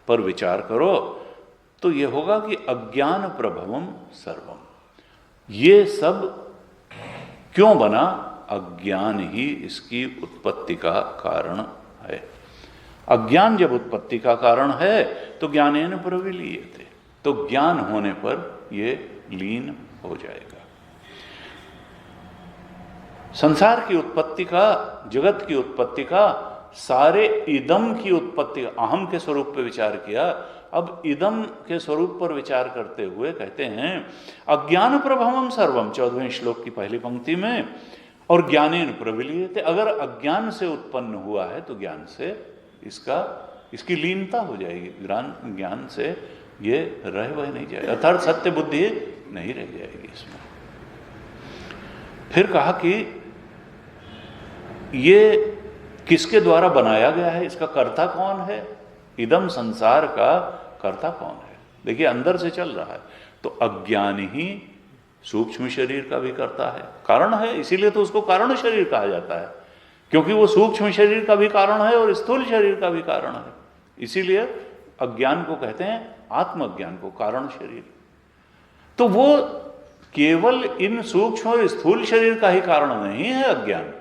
पर विचार करो तो ये होगा कि अज्ञान प्रभवम सर्वम। ये सब क्यों बना? अज्ञान ही इसकी उत्पत्ति का कारण है। अज्ञान जब उत्पत्ति का कारण है तो ज्ञानेन प्रविलीयते, तो ज्ञान होने पर ये लीन हो जाएगा। संसार की उत्पत्ति का, जगत की उत्पत्ति का, सारे इदम की उत्पत्ति, अहम के स्वरूप पर विचार किया। अब इदम के स्वरूप पर विचार करते हुए कहते हैं अज्ञान प्रभवम सर्वम, 14वें श्लोक की पहली पंक्ति में, और ज्ञानेन प्रविलीयते। अगर अज्ञान से उत्पन्न हुआ है तो ज्ञान से इसकी लीनता हो जाएगी, ज्ञान से ये रह वह नहीं जाएगा, अर्थात सत्य बुद्धि नहीं रह जाएगी इसमें। फिर कहा कि ये किसके द्वारा बनाया गया है, इसका कर्ता कौन है, इदम संसार का कर्ता कौन है। देखिए अंदर से चल रहा है, तो अज्ञान ही सूक्ष्म शरीर का भी कर्ता है, कारण है, इसीलिए तो उसको कारण शरीर कहा जाता है, क्योंकि वो सूक्ष्म शरीर का भी कारण है और स्थूल शरीर का भी कारण है। इसीलिए अज्ञान को कहते हैं, आत्मज्ञान को, कारण शरीर। तो वो केवल इन सूक्ष्म और स्थूल शरीर का ही कारण नहीं है अज्ञान,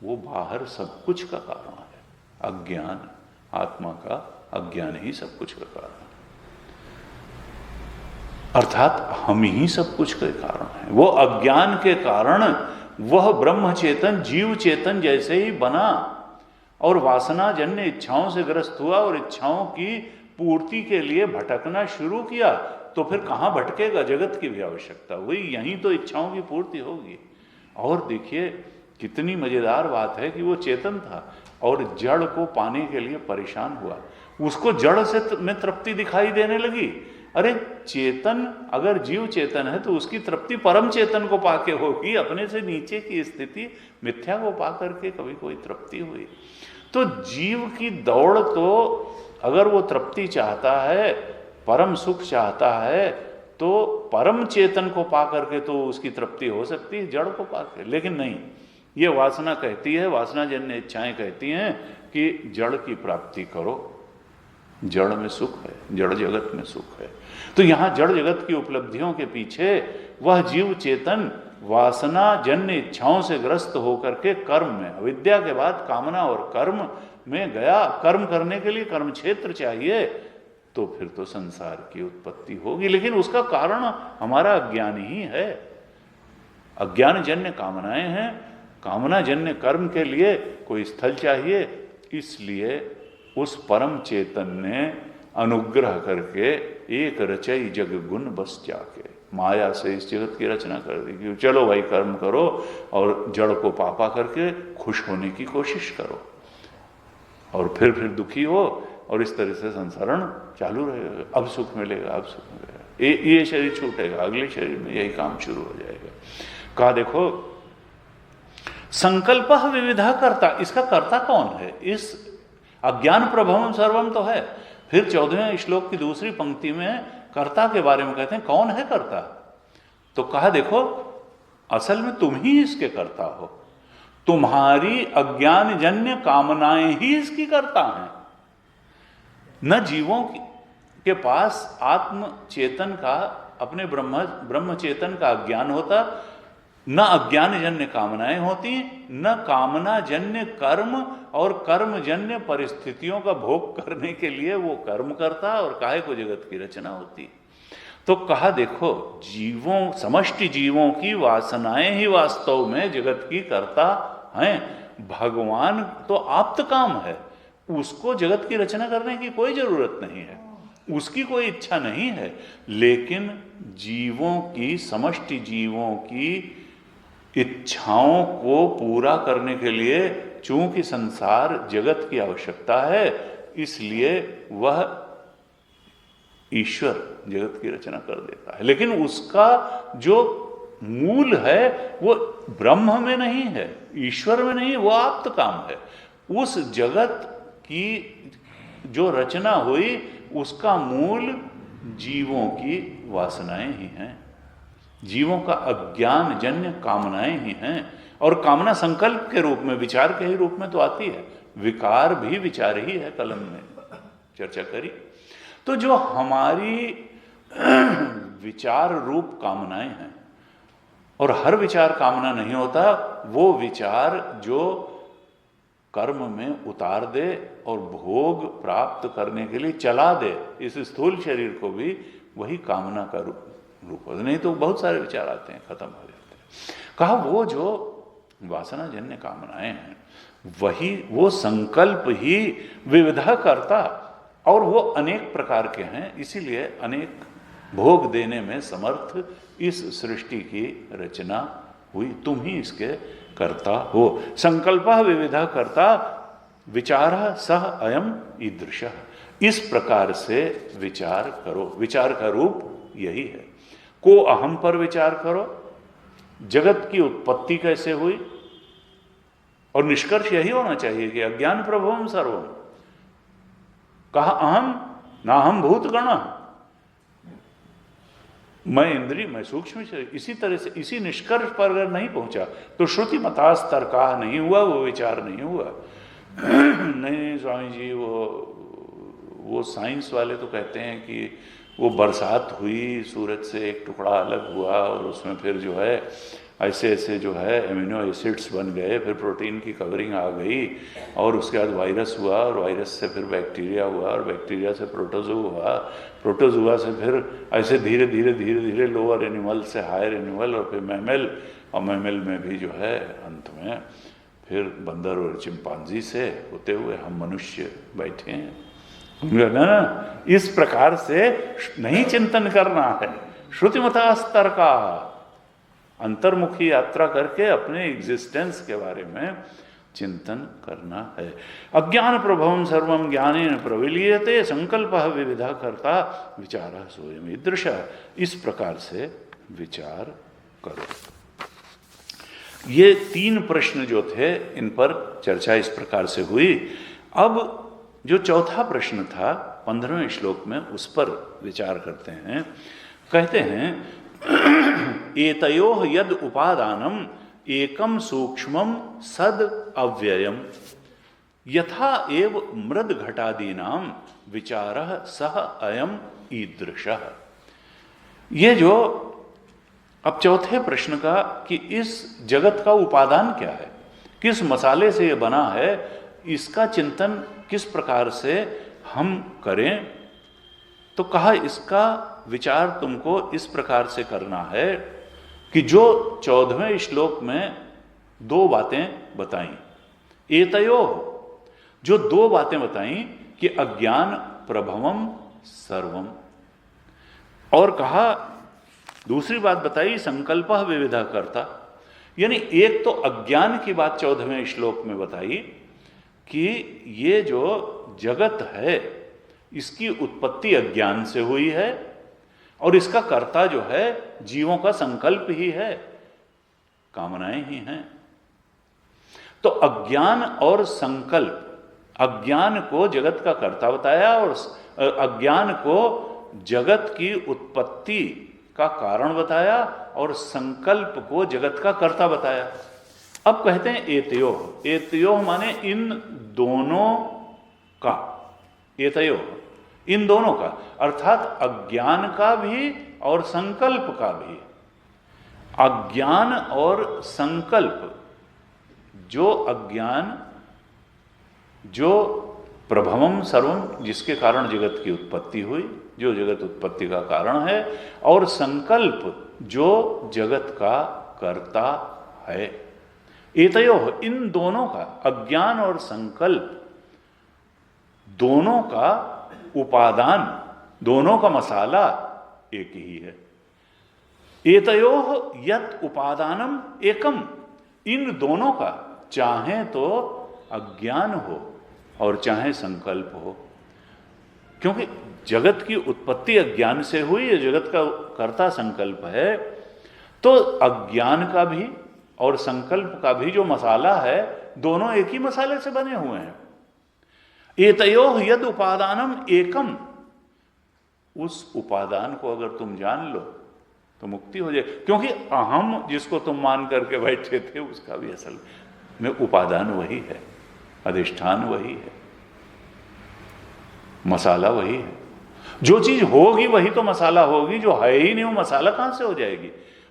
वो बाहर सब कुछ का कारण है। अज्ञान, आत्मा का अज्ञान ही सब कुछ का कारण है, अर्थात हम ही सब कुछ के कारण है। वो अज्ञान के कारण वह ब्रह्म चेतन, जीव चेतन जैसे ही बना और वासना जन्य इच्छाओं से ग्रस्त हुआ और इच्छाओं की पूर्ति के लिए भटकना शुरू किया, तो फिर कहां भटकेगा? जगत की भी आवश्यकता हुई, यहीं तो इच्छाओं की पूर्ति होगी। और देखिए कितनी मजेदार बात है कि वो चेतन था और जड़ को पाने के लिए परेशान हुआ, उसको जड़ से में तृप्ति दिखाई देने लगी। अरे चेतन, अगर जीव चेतन है तो उसकी तृप्ति परम चेतन को पाके होगी, अपने से नीचे की स्थिति मिथ्या को पा करके कभी कोई तृप्ति हुई। तो जीव की दौड़, तो अगर वो तृप्ति चाहता है, परम सुख चाहता है, तो परम चेतन को पा करके तो उसकी तृप्ति हो सकती है, जड़ को पाके। लेकिन नहीं, ये वासना कहती है, वासना जन्य इच्छाएं कहती हैं कि जड़ की प्राप्ति करो, जड़ में सुख है, जड़ जगत में सुख है। तो यहां जड़ जगत की उपलब्धियों के पीछे वह जीव चेतन वासना जन्य इच्छाओं से ग्रस्त होकर के कर्म में, अविद्या के बाद कामना और कर्म में गया। कर्म करने के लिए कर्म क्षेत्र चाहिए, तो फिर तो संसार की उत्पत्ति होगी, लेकिन उसका कारण हमारा अज्ञान ही है। अज्ञान जन्य कामनाएं हैं, कामना जन्य कर्म के लिए कोई स्थल चाहिए, इसलिए उस परम चेतन ने अनुग्रह करके एक रचई जग गुण बस जाके माया से इस जगत की रचना कर दी कि चलो भाई कर्म करो और जड़ को पापा करके खुश होने की कोशिश करो, और फिर दुखी हो, और इस तरह से संसारण चालू रहेगा। अब सुख मिलेगा, अब सुख मिलेगा, ये शरीर छूटेगा, अगले शरीर में यही काम शुरू हो जाएगा। कहा देखो संकल्प विविधा कर्ता, इसका कर्ता कौन है? इस अज्ञान प्रभवम सर्वम तो है, फिर 14वें श्लोक की दूसरी पंक्ति में कर्ता के बारे में कहते हैं कौन है कर्ता? तो कहा देखो असल में तुम ही इसके कर्ता हो, तुम्हारी अज्ञान जन्य कामनाएं ही इसकी कर्ता हैं। न जीवों के पास आत्म चेतन का, अपने ब्रह्म चेतन का अज्ञान होता, न अज्ञान जन्य कामनाएं होती, न कामना जन्य कर्म और कर्म जन्य परिस्थितियों का भोग करने के लिए वो कर्म करता, और काहे को जगत की रचना होती। तो कहा देखो जीवों, समष्टि जीवों की वासनाएं ही वास्तव में जगत की कर्ता हैं। भगवान तो आप्त काम है, उसको जगत की रचना करने की कोई जरूरत नहीं है, उसकी कोई इच्छा नहीं है, लेकिन जीवों की, समष्टि जीवों की इच्छाओं को पूरा करने के लिए चूंकि संसार जगत की आवश्यकता है, इसलिए वह ईश्वर जगत की रचना कर देता है। लेकिन उसका जो मूल है वो ब्रह्म में नहीं है, ईश्वर में नहीं, वो आप्त काम है। उस जगत की जो रचना हुई उसका मूल जीवों की वासनाएं ही हैं, जीवों का अज्ञान जन्य कामनाएं ही हैं। और कामना संकल्प के रूप में, विचार के ही रूप में तो आती है, विकार भी विचार ही है, कलम में चर्चा करी। तो जो हमारी विचार रूप कामनाएं हैं, और हर विचार कामना नहीं होता, वो विचार जो कर्म में उतार दे और भोग प्राप्त करने के लिए चला दे इस स्थूल शरीर को भी, वही कामना का रूप होता। नहीं तो बहुत सारे विचार आते हैं, खत्म हो जाते हैं। कहा वो जो वासना जन्य कामनाएं हैं, वही वो संकल्प ही विविधा करता, और वो अनेक प्रकार के हैं, इसीलिए अनेक भोग देने में समर्थ इस सृष्टि की रचना हुई। तुम ही इसके करता हो। संकल्प विविधा करता, विचार सह अयम ईदृश। इस प्रकार से विचार करो। विचार का रूप यही है। को अहम पर विचार करो, जगत की उत्पत्ति कैसे हुई, और निष्कर्ष यही होना चाहिए कि अज्ञान प्रभवम सर्वम। कहा अहम ना हम भूत गण, मैं इंद्रिय, मैं सूक्ष्म शरीर। इसी तरह से इसी निष्कर्ष पर अगर नहीं पहुंचा तो श्रुति मतास तर्का नहीं हुआ, वो विचार नहीं हुआ। नहीं स्वामी जी, वो साइंस वाले तो कहते हैं कि वो बरसात हुई, सूरज से एक टुकड़ा अलग हुआ और उसमें फिर जो है ऐसे ऐसे जो है एमिनो एसिड्स बन गए, फिर प्रोटीन की कवरिंग आ गई, और उसके बाद वायरस हुआ, और वायरस से फिर बैक्टीरिया हुआ, और बैक्टीरिया से प्रोटोजो हुआ, प्रोटोजुआ से फिर ऐसे धीरे धीरे धीरे धीरे लोअर एनिमल से हायर एनिमल, और फिर मैमल, और मैमल में भी जो है अंत में फिर बंदर और चिंपांजी से होते हुए हम मनुष्य बैठे हैं ना। इस प्रकार से नहीं चिंतन करना है, श्रुतिमता स्तर का अंतर्मुखी यात्रा करके अपने एग्जिस्टेंस के बारे में चिंतन करना है। अज्ञान प्रभवम सर्वम ज्ञानेन प्रविलीयते, संकल्प विविधा करता, विचार सोयम ईदृश। इस प्रकार से विचार करो। ये 3 प्रश्न जो थे, इन पर चर्चा इस प्रकार से हुई। अब जो चौथा प्रश्न था 15वें श्लोक में, उस पर विचार करते हैं। कहते हैं एतयोः यद उपादानम एकम सूक्ष्मम सद अव्ययम यथा एव मृद घटादीनाम विचारः सह अयम ईदृशः। ये जो अब चौथे प्रश्न का कि इस जगत का उपादान क्या है, किस मसाले से ये बना है, इसका चिंतन किस प्रकार से हम करें। तो कहा इसका विचार तुमको इस प्रकार से करना है कि जो 14वें श्लोक में 2 बातें बताई, एतयो, जो 2 बातें बताई कि अज्ञान प्रभवम सर्वम, और कहा दूसरी बात बताई संकल्प विविधा करता। यानी एक तो अज्ञान की बात 14वें श्लोक में बताई कि ये जो जगत है इसकी उत्पत्ति अज्ञान से हुई है, और इसका कर्ता जो है जीवों का संकल्प ही है, कामनाएं ही हैं। तो अज्ञान और संकल्प, अज्ञान को जगत का कर्ता बताया और अज्ञान को जगत की उत्पत्ति का कारण बताया, और संकल्प को जगत का कर्ता बताया। अब कहते हैं एतयोः। एतयोः माने इन दोनों का, एतयोः इन दोनों का, अर्थात अज्ञान का भी और संकल्प का भी। अज्ञान और संकल्प, जो अज्ञान जो प्रभवम सर्वम, जिसके कारण जगत की उत्पत्ति हुई, जो जगत उत्पत्ति का कारण है, और संकल्प जो जगत का कर्ता है। एतयोः इन दोनों का, अज्ञान और संकल्प दोनों का उपादान, दोनों का मसाला एक ही है। एतयोः यत् उपादानम एकम, इन दोनों का चाहे तो अज्ञान हो और चाहे संकल्प हो, क्योंकि जगत की उत्पत्ति अज्ञान से हुई है, जगत का कर्ता संकल्प है। तो अज्ञान का भी और संकल्प का भी जो मसाला है, दोनों एक ही मसाले से बने हुए हैं। एतयोः यद उपादानम एकम, उस उपादान को अगर तुम जान लो तो मुक्ति हो जाए। क्योंकि अहम जिसको तुम मान करके बैठे थे, उसका भी असल में उपादान वही है, अधिष्ठान वही है, मसाला वही है। जो चीज होगी वही तो मसाला होगी, जो है ही नहीं वो मसाला कहां से हो जाएगी।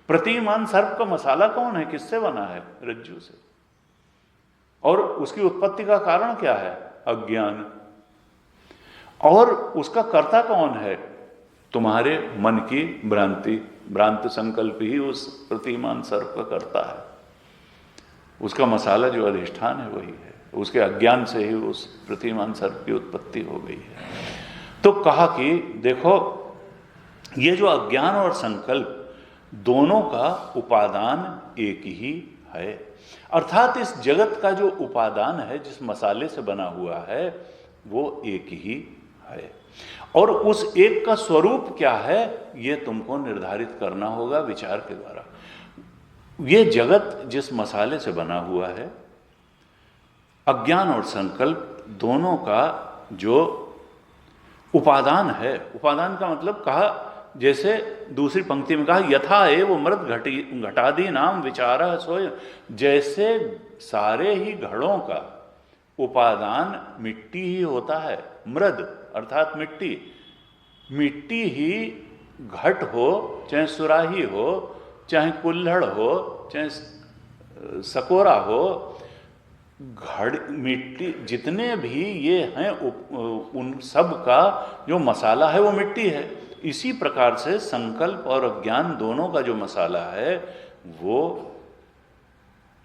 प्रतिमान सर्प का मसाला कौन है, किससे बना है? रज्जु से। और उसकी उत्पत्ति का कारण क्या है? अज्ञान। और उसका कर्ता कौन है? तुम्हारे मन की भ्रांति, भ्रांत संकल्प ही उस प्रतिमान सर्प का कर्ता है। उसका मसाला जो अधिष्ठान है वही है, उसके अज्ञान से ही उस प्रतिमान सर्प की उत्पत्ति हो गई है। तो कहा कि देखो, ये जो अज्ञान और संकल्प दोनों का उपादान एक ही है। अर्थात इस जगत का जो उपादान है, जिस मसाले से बना हुआ है, वो एक ही है। और उस एक का स्वरूप क्या है, ये तुमको निर्धारित करना होगा विचार के द्वारा। ये जगत जिस मसाले से बना हुआ है, अज्ञान और संकल्प दोनों का जो उपादान है, उपादान का मतलब कहा, जैसे दूसरी पंक्ति में कहा, यथा एव मृद घटादि नाम विचारः सोय, जैसे सारे ही घड़ों का उपादान मिट्टी ही होता है। मृद अर्थात मिट्टी, मिट्टी ही घट हो, चाहे सुराही हो, चाहे कुल्हड़ हो, चाहे सकोरा हो, घड़ मिट्टी जितने भी ये हैं, उन सब का जो मसाला है वो मिट्टी है। इसी प्रकार से संकल्प और अज्ञान दोनों का जो मसाला है वो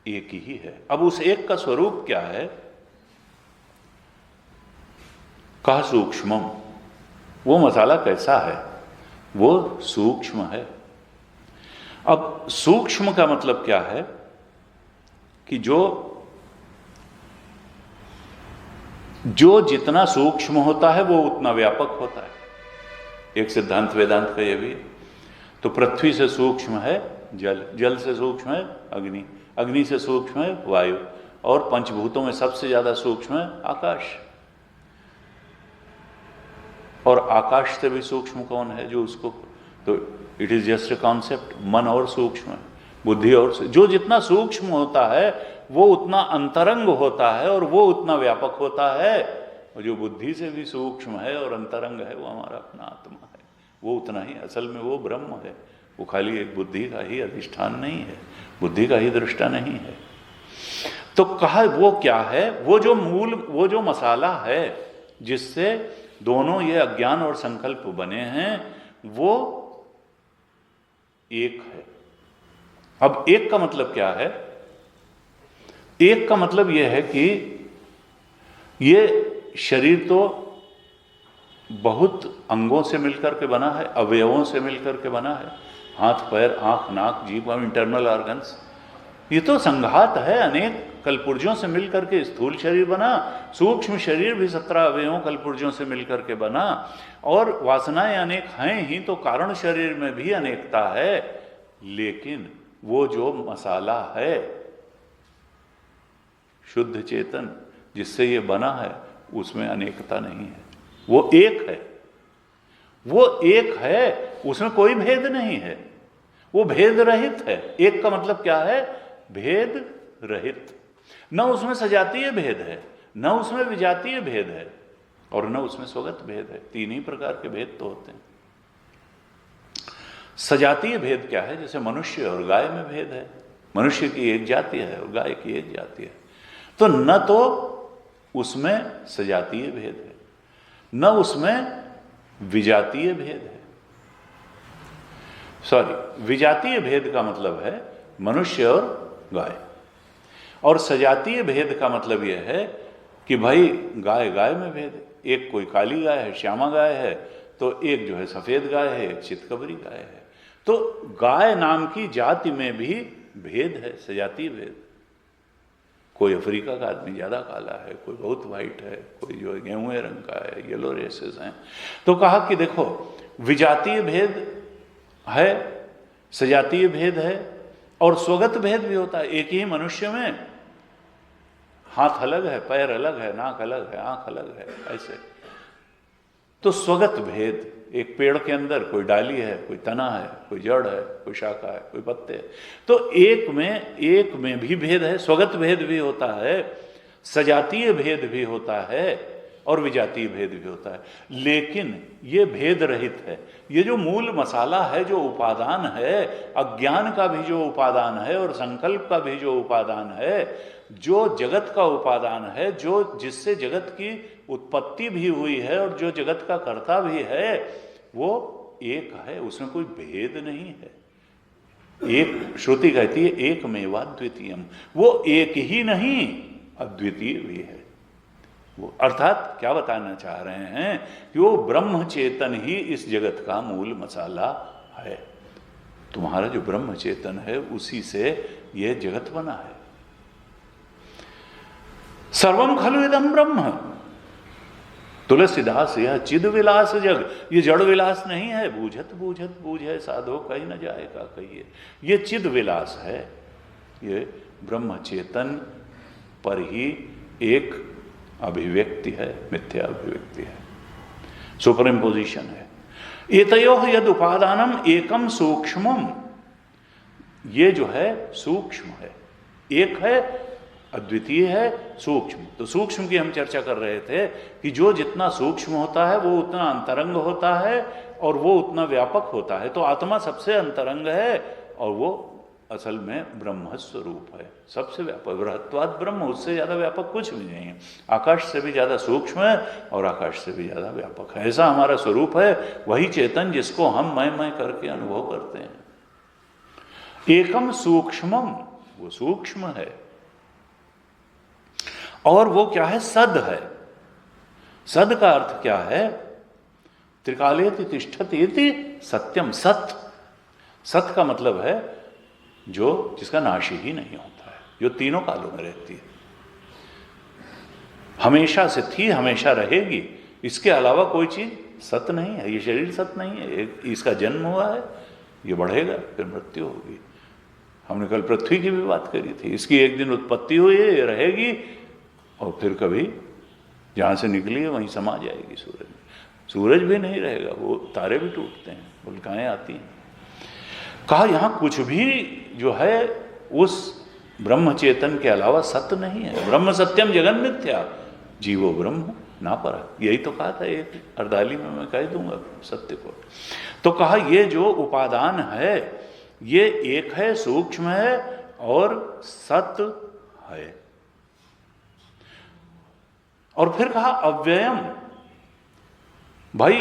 एक ही है। अब उस एक का स्वरूप क्या है? कहा सूक्ष्मम। वो मसाला कैसा है? वो सूक्ष्म है। अब सूक्ष्म का मतलब क्या है कि जो जितना सूक्ष्म होता है वो उतना व्यापक होता है। एक सिद्धांत वेदांत का ये भी है। तो पृथ्वी से सूक्ष्म है जल, जल से सूक्ष्म है अग्नि, अग्नि से सूक्ष्म है वायु, और पंचभूतों में सबसे ज्यादा सूक्ष्म है आकाश। और आकाश से भी सूक्ष्म कौन है? जो उसको, तो it is just a concept. मन और सूक्ष्म है, बुद्धि और जो जितना सूक्ष्म होता है वो उतना अंतरंग होता है और वो उतना व्यापक होता है। और जो बुद्धि से भी सूक्ष्म है और अंतरंग है वो हमारा अपना आत्मा है, वो उतना ही असल में वो ब्रह्म है। वो खाली एक बुद्धि का ही अधिष्ठान नहीं है, बुद्धि का ही दृष्टा नहीं है। तो कहा वो क्या है? वो जो मूल, वो जो मसाला है जिससे दोनों ये अज्ञान और संकल्प बने हैं, वो एक है। अब एक का मतलब क्या है? एक का मतलब यह है कि ये शरीर तो बहुत अंगों से मिलकर के बना है, अवयवों से मिलकर के बना है। हाथ, पैर, आंख, नाक, जीभ और इंटरनल ऑर्गन्स, ये तो संघात है। अनेक कलपुर्जों से मिलकर के स्थूल शरीर बना। सूक्ष्म शरीर भी 17 अवयवों कलपुर्जों से मिलकर के बना। और वासनाएं अनेक हैं ही, तो कारण शरीर में भी अनेकता है। लेकिन वो जो मसाला है शुद्ध चेतन जिससे ये बना है, उसमें अनेकता नहीं है। वो एक है, वो एक है, उसमें कोई भेद नहीं है, वो भेद रहित है। एक का मतलब क्या है? भेद रहित। न उसमें सजातीय भेद है, न उसमें विजातीय भेद है, और न उसमें स्वगत भेद है। तीन ही प्रकार के भेद तो होते हैं। सजातीय भेद क्या है? जैसे मनुष्य और गाय में भेद है, मनुष्य की एक जाति है और गाय की एक जाति है। तो न तो उसमें सजातीय भेद है, न उसमें विजातीय भेद है। सॉरी, विजातीय भेद का मतलब है मनुष्य और गाय, और सजातीय भेद का मतलब यह है कि भाई गाय गाय में भेद है। एक कोई काली गाय है, श्यामा गाय है, तो एक जो है सफेद गाय है, एक चितकबरी गाय है। तो गाय नाम की जाति में भी भेद है, सजातीय भेद। कोई अफ्रीका का आदमी ज्यादा काला है, कोई बहुत वाइट है, कोई जो गेहूं रंग का है, येलो रेसेस हैं। तो कहा कि देखो विजातीय भेद है सजातीय भेद है और स्वगत भेद भी होता है। एक ही मनुष्य में हाथ अलग है, पैर अलग है, नाक अलग है, आंख अलग है, ऐसे। तो स्वगत भेद, एक पेड़ के अंदर कोई डाली है, कोई तना है, कोई जड़ है, कोई शाखा है, कोई पत्ते है, तो एक में भी भेद है, स्वगत भेद भी होता है, सजातीय भेद भी होता है और विजातीय भेद भी होता है। लेकिन ये भेद रहित है। ये जो मूल मसाला है, जो उपादान है, अज्ञान का भी जो उपादान है और संकल्प का भी जो उपादान है, जो जगत का उपादान है, जो जिससे जगत की उत्पत्ति भी हुई है और जो जगत का कर्ता भी है, वो एक है, उसमें कोई भेद नहीं है। एक, श्रुति कहती है एकमेवाद्वितीयम, वो एक ही नहीं अद्वितीय भी है। वो अर्थात क्या बताना चाह रहे हैं कि वो ब्रह्म चेतन ही इस जगत का मूल मसाला है। तुम्हारा जो ब्रह्म चेतन है उसी से ये जगत बना है। सर्वम खलु इदं ब्रह्म, तुलसीदास यह चिद विलास जग, ये जड़ विलास नहीं है। बूझत बूझत बूझे साधो कहीं न जाएगा कहिए, ये चिद विलास है। ये ब्रह्म चेतन पर ही एक अभिव्यक्ति है, मिथ्या अभिव्यक्ति है, सुपर इम्पोजिशन है। एतयोः यद उपादानम एकम सूक्ष्मम, ये जो है सूक्ष्म है, एक है, अद्वितीय है, सूक्ष्म। तो सूक्ष्म की हम चर्चा कर रहे थे कि जो जितना सूक्ष्म होता है वो उतना अंतरंग होता है और वो उतना व्यापक होता है। तो आत्मा सबसे अंतरंग है और वो असल में ब्रह्म स्वरूप है, सबसे व्यापक। बृहत्वाद ब्रह्म, उससे ज्यादा व्यापक कुछ भी नहीं है। आकाश से भी ज्यादा सूक्ष्म है और आकाश से भी ज्यादा व्यापक है। ऐसा हमारा स्वरूप है, वही चेतन जिसको हम मैं करके अनुभव करते हैं। एकम सूक्ष्मम, वो सूक्ष्म है और वो क्या है, सद है। सद का अर्थ क्या है, त्रिकालेति तिष्ठति सत्यम, सत। सत का मतलब है जो जिसका नाश ही नहीं होता है, जो तीनों कालों में रहती है, हमेशा से थी, हमेशा रहेगी। इसके अलावा कोई चीज सत नहीं है। ये शरीर सत नहीं है, इसका जन्म हुआ है, ये बढ़ेगा, फिर मृत्यु होगी। हमने कल पृथ्वी की भी बात करी थी, इसकी एक दिन उत्पत्ति हुई है, ये रहेगी और फिर कभी जहां से निकली है वहीं समा जाएगी सूरज में। सूरज भी नहीं रहेगा, वो तारे भी टूटते हैं, उल्काएं आती हैं। कहा यहां कुछ भी जो है उस ब्रह्म चेतन के अलावा सत्य नहीं है। ब्रह्म सत्यम जगन मिथ्या, जीवो ब्रह्म ना पर। यही तो कहा था, एक अर्धाली में मैं कह दूंगा सत्य को। तो कहा ये जो उपादान है ये एक है, सूक्ष्म है और सत्य है। और फिर कहा अव्ययम, भाई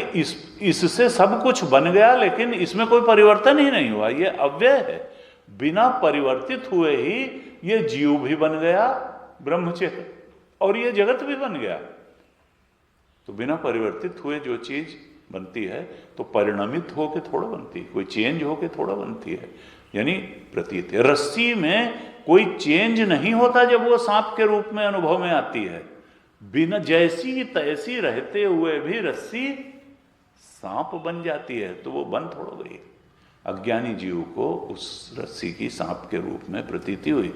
इससे सब कुछ बन गया लेकिन इसमें कोई परिवर्तन ही नहीं हुआ, ये अव्यय है। बिना परिवर्तित हुए ही ये जीव भी बन गया ब्रह्मचेतन और ये जगत भी बन गया। तो बिना परिवर्तित हुए जो चीज बनती है तो परिणमित होके थोड़ा बनती है, कोई चेंज होके थोड़ा बनती है, यानी प्रतीत है। रस्सी में कोई चेंज नहीं होता जब वो सांप के रूप में अनुभव में आती है। बिना जैसी तैसी रहते हुए भी रस्सी सांप बन जाती है, तो वो बन थोड़ा गई। अज्ञानी जीव को उस रस्सी की सांप के रूप में प्रतीति हुई।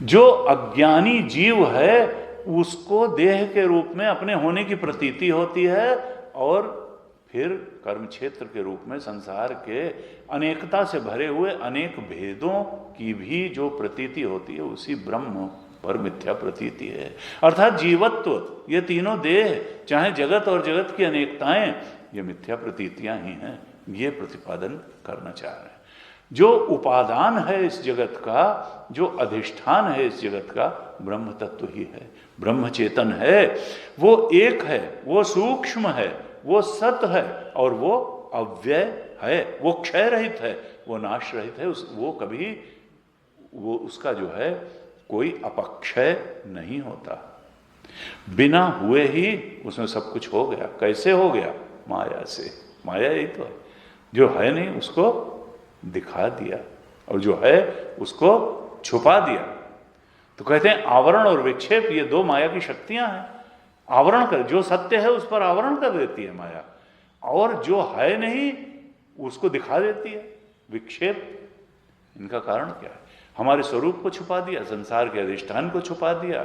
जो अज्ञानी जीव है उसको देह के रूप में अपने होने की प्रतीति होती है और फिर कर्म क्षेत्र के रूप में संसार के अनेकता से भरे हुए अनेक भेदों की भी जो प्रतीति होती है उसी ब्रह्म पर मिथ्या प्रतीति है। अर्थात जीवत्व, ये तीनों देह, चाहे जगत और जगत की अनेकताएं, ये मिथ्या प्रतीतियां ही हैं, ये प्रतिपादन करना चाह रहे हैं। जो उपादान है इस जगत का, जो अधिष्ठान है इस जगत का, ब्रह्म तत्व ही है, ब्रह्म चेतन है। वो एक है, वो सूक्ष्म है, वो सत है और वो अव्यय है, वो क्षय रहित है, वो नाश रहित है। वो कभी वो उसका जो है कोई अपक्षय नहीं होता। बिना हुए ही उसमें सब कुछ हो गया। कैसे हो गया? माया से। माया यही तो है, जो है नहीं उसको दिखा दिया और जो है उसको छुपा दिया। तो कहते हैं आवरण और विक्षेप, ये दो माया की शक्तियां हैं। आवरण कर, जो सत्य है उस पर आवरण कर देती है माया, और जो है नहीं उसको दिखा देती है। विक्षेप इनका कारण क्या है? हमारे स्वरूप को छुपा दिया, संसार के अधिष्ठान को छुपा दिया।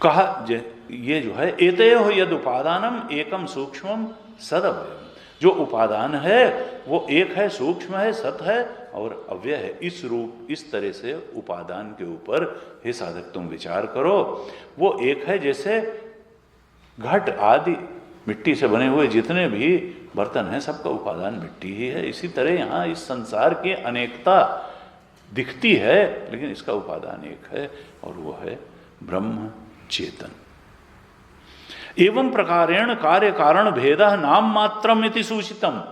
कहा ये जो है एतयो यद उपादानम एकम सूक्ष्मम सदव्ययम, जो उपादान है वो एक है, सूक्ष्म है, सत है और अव्यय है। इस रूप इस तरह से उपादान के ऊपर हे साधक तुम विचार करो। वो एक है जैसे घट आदि मिट्टी से बने हुए जितने भी बर्तन हैं सबका उपादान मिट्टी ही है। इसी तरह यहाँ इस संसार की अनेकता दिखती है लेकिन इसका उपादान एक है और वो है ब्रह्म चेतन। एवं प्रकारेण कार्य कारण भेद नाम मात्रम इति सूचितम।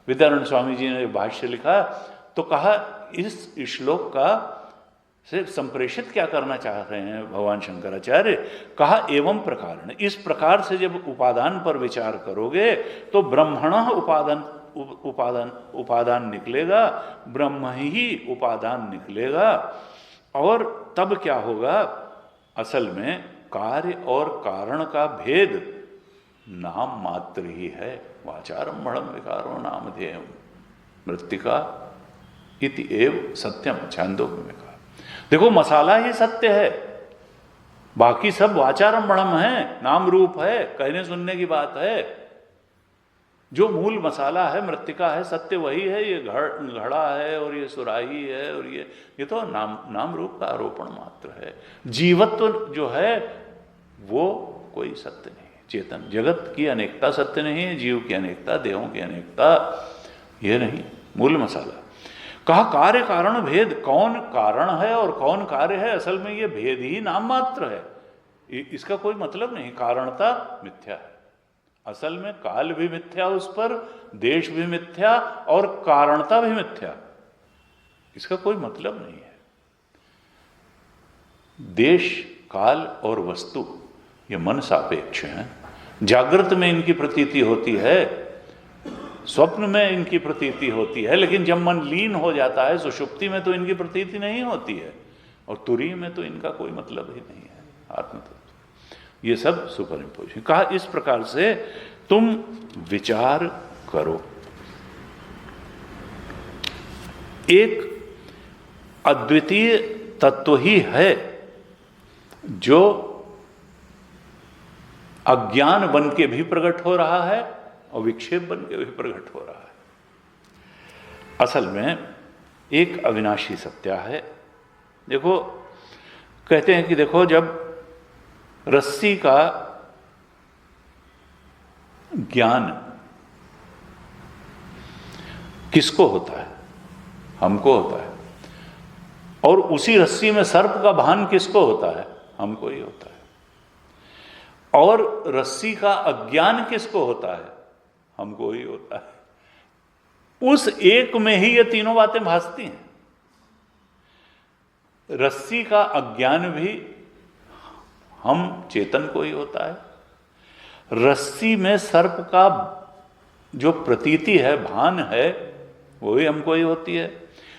विद्यारण्य स्वामी जी ने भाष्य लिखा तो कहा इस श्लोक का से संप्रेषित क्या करना चाह रहे हैं भगवान शंकराचार्य? कहा एवं प्रकारेण, इस प्रकार से जब उपादान पर विचार करोगे तो ब्रह्मण उपादान निकलेगा, ब्रह्म ही उपादान निकलेगा। और तब क्या होगा? असल में कार्य और कारण का भेद नाम मात्र ही है। वाचारम्भणम विकारो नामधेयम मृत्तिका इति एव सत्यम, छांदोग्य में कहा। देखो मसाला ही सत्य है, बाकी सब वाचारम्भणम है, नाम रूप है, कहने सुनने की बात है। जो मूल मसाला है, मृत्तिका है, सत्य वही है। ये घड़ा है और ये सुराही है और ये तो नाम रूप का आरोपण मात्र है। जीवत्व जो है वो कोई सत्य नहीं है। चेतन जगत की अनेकता सत्य नहीं है, जीव की अनेकता, देहों की अनेकता ये नहीं, मूल मसाला। कहा कार्य कारण भेद, कौन कारण है और कौन कार्य है, असल में ये भेद ही नाम मात्र है। इसका कोई मतलब नहीं। कारणता मिथ्या है, असल में काल भी मिथ्या, उस पर देश भी मिथ्या और कारणता भी मिथ्या। इसका कोई मतलब नहीं है। देश, काल और वस्तु ये मन सापेक्ष हैं। जागृत में इनकी प्रतीति होती है, स्वप्न में इनकी प्रतीति होती है, लेकिन जब मन लीन हो जाता है सुषुप्ति में तो इनकी प्रतीति नहीं होती है और तुरीय में तो इनका कोई मतलब ही नहीं है। आत्मतत्व ये सब सुपर इम्पोजिशन। कहा इस प्रकार से तुम विचार करो। एक अद्वितीय तत्व ही है जो अज्ञान बन के भी प्रकट हो रहा है और विक्षेप बन के भी प्रकट हो रहा है। असल में एक अविनाशी सत्य है। देखो कहते हैं कि देखो जब रस्सी का ज्ञान किसको होता है? हमको होता है। और उसी रस्सी में सर्प का भान किसको होता है? हमको ही होता है। और रस्सी का अज्ञान किसको होता है? हमको ही होता है। उस एक में ही ये तीनों बातें भासती हैं। रस्सी का अज्ञान भी हम चेतन को ही होता है। रस्सी में सर्प का जो प्रतीति है, भान है, वो भी हमको ही होती है।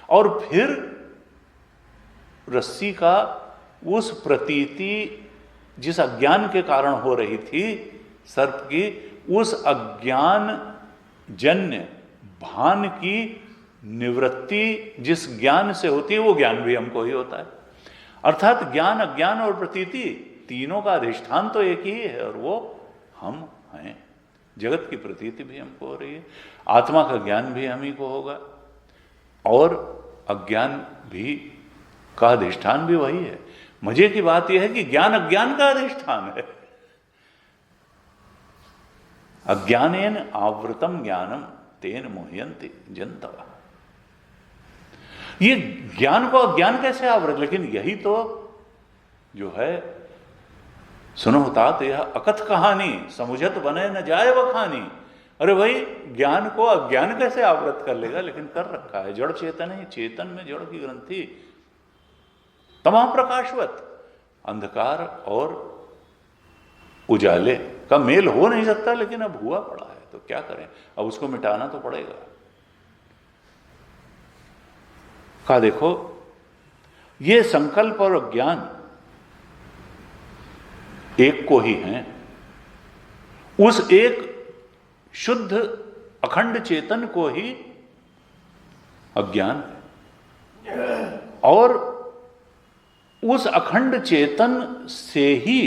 और फिर रस्सी का उस प्रतीति जिस अज्ञान के कारण हो रही थी सर्प की, उस अज्ञान जन्य भान की निवृत्ति जिस ज्ञान से होती है वो ज्ञान भी हमको ही होता है। अर्थात ज्ञान, अज्ञान और प्रतीति तीनों का अधिष्ठान तो एक ही है और वो हम हैं। जगत की प्रतीति भी हमको हो रही है, आत्मा का ज्ञान भी हम ही को होगा और अज्ञान भी का अधिष्ठान भी वही है। मजे की बात यह है कि ज्ञान अज्ञान का अधिष्ठान है। अज्ञानेन आवृतम ज्ञानम तेन मोह्यन्ति जन्तवः। ये ज्ञान को अज्ञान कैसे आवृत? लेकिन यही तो जो है सुनो तात यह अकथ कहानी, समुझत बने न जाए बखानी। अरे भाई ज्ञान को अज्ञान कैसे आवृत कर लेगा? लेकिन कर रखा है। जड़ चेतन है, चेतन में जड़ की ग्रंथि तमाम प्रकाशवत। अंधकार और उजाले का मेल हो नहीं सकता, लेकिन अब हुआ पड़ा है तो क्या करें, अब उसको मिटाना तो पड़ेगा। कहा देखो ये संकल्प और ज्ञान एक को ही हैं। उस एक शुद्ध अखंड चेतन को ही अज्ञान है। और उस अखंड चेतन से ही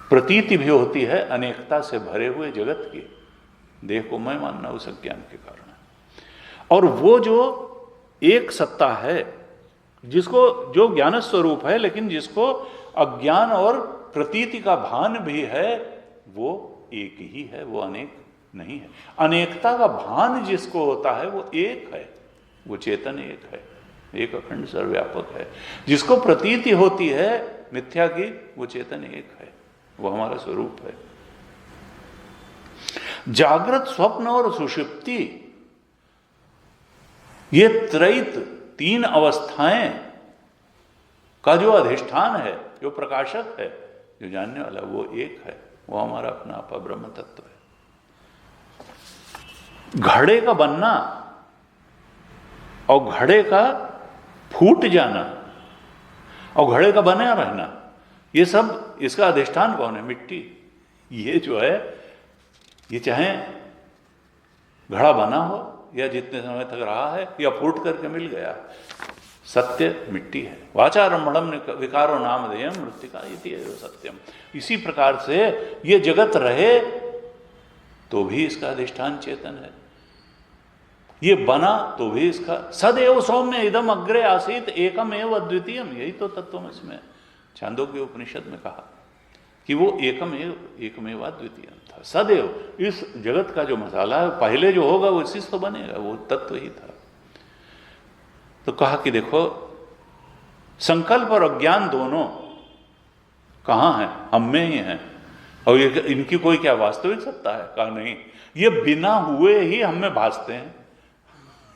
प्रतीति भी होती है अनेकता से भरे हुए जगत की। देह को मैं मानना उस अज्ञान के कारण है। और वो जो एक सत्ता है, जिसको जो ज्ञान स्वरूप है, लेकिन जिसको अज्ञान और प्रतीति का भान भी है, वो एक ही है, वो अनेक नहीं है। अनेकता का भान जिसको होता है वो एक है, वो चेतन एक है, एक अखंड सर्वव्यापक है। जिसको प्रतीति होती है मिथ्या की, वो चेतन एक है, वो हमारा स्वरूप है। जागृत, स्वप्न और सुषुप्ति, ये त्रैत तीन अवस्थाएं का जो अधिष्ठान है, जो प्रकाशक है, जो जानने वाला, वो एक है, वो हमारा अपना आपा ब्रह्म तत्व है। घड़े का बनना और घड़े का फूट जाना और घड़े का बना रहना, ये सब इसका अधिष्ठान कौन है? मिट्टी। ये जो है, ये चाहे घड़ा बना हो या जितने समय तक रहा है या फूट करके मिल गया, सत्य मिट्टी है। वाचारंभणम विकारो नामधेयम मृत्तिका इति एव सत्यम। इसी प्रकार से ये जगत रहे तो भी इसका अधिष्ठान चेतन है, ये बना तो भी इसका सदैव सौम्य इदम अग्रे आसीत एकम एव अद्वितीयम। यही तो तत्वमसि में छांदोग्य उपनिषद में कहा कि वो एकमेव अद्वितीयम था। सदैव इस जगत का जो मसाला है, पहले जो होगा वो इसी से बनेगा, वो तत्व ही था। तो कहा कि देखो, संकल्प और अज्ञान दोनों कहाँ हैं? हम में ही हैं। और ये इनकी कोई क्या वास्तविक सत्ता है? कहा नहीं, ये बिना हुए ही हम में भासते हैं,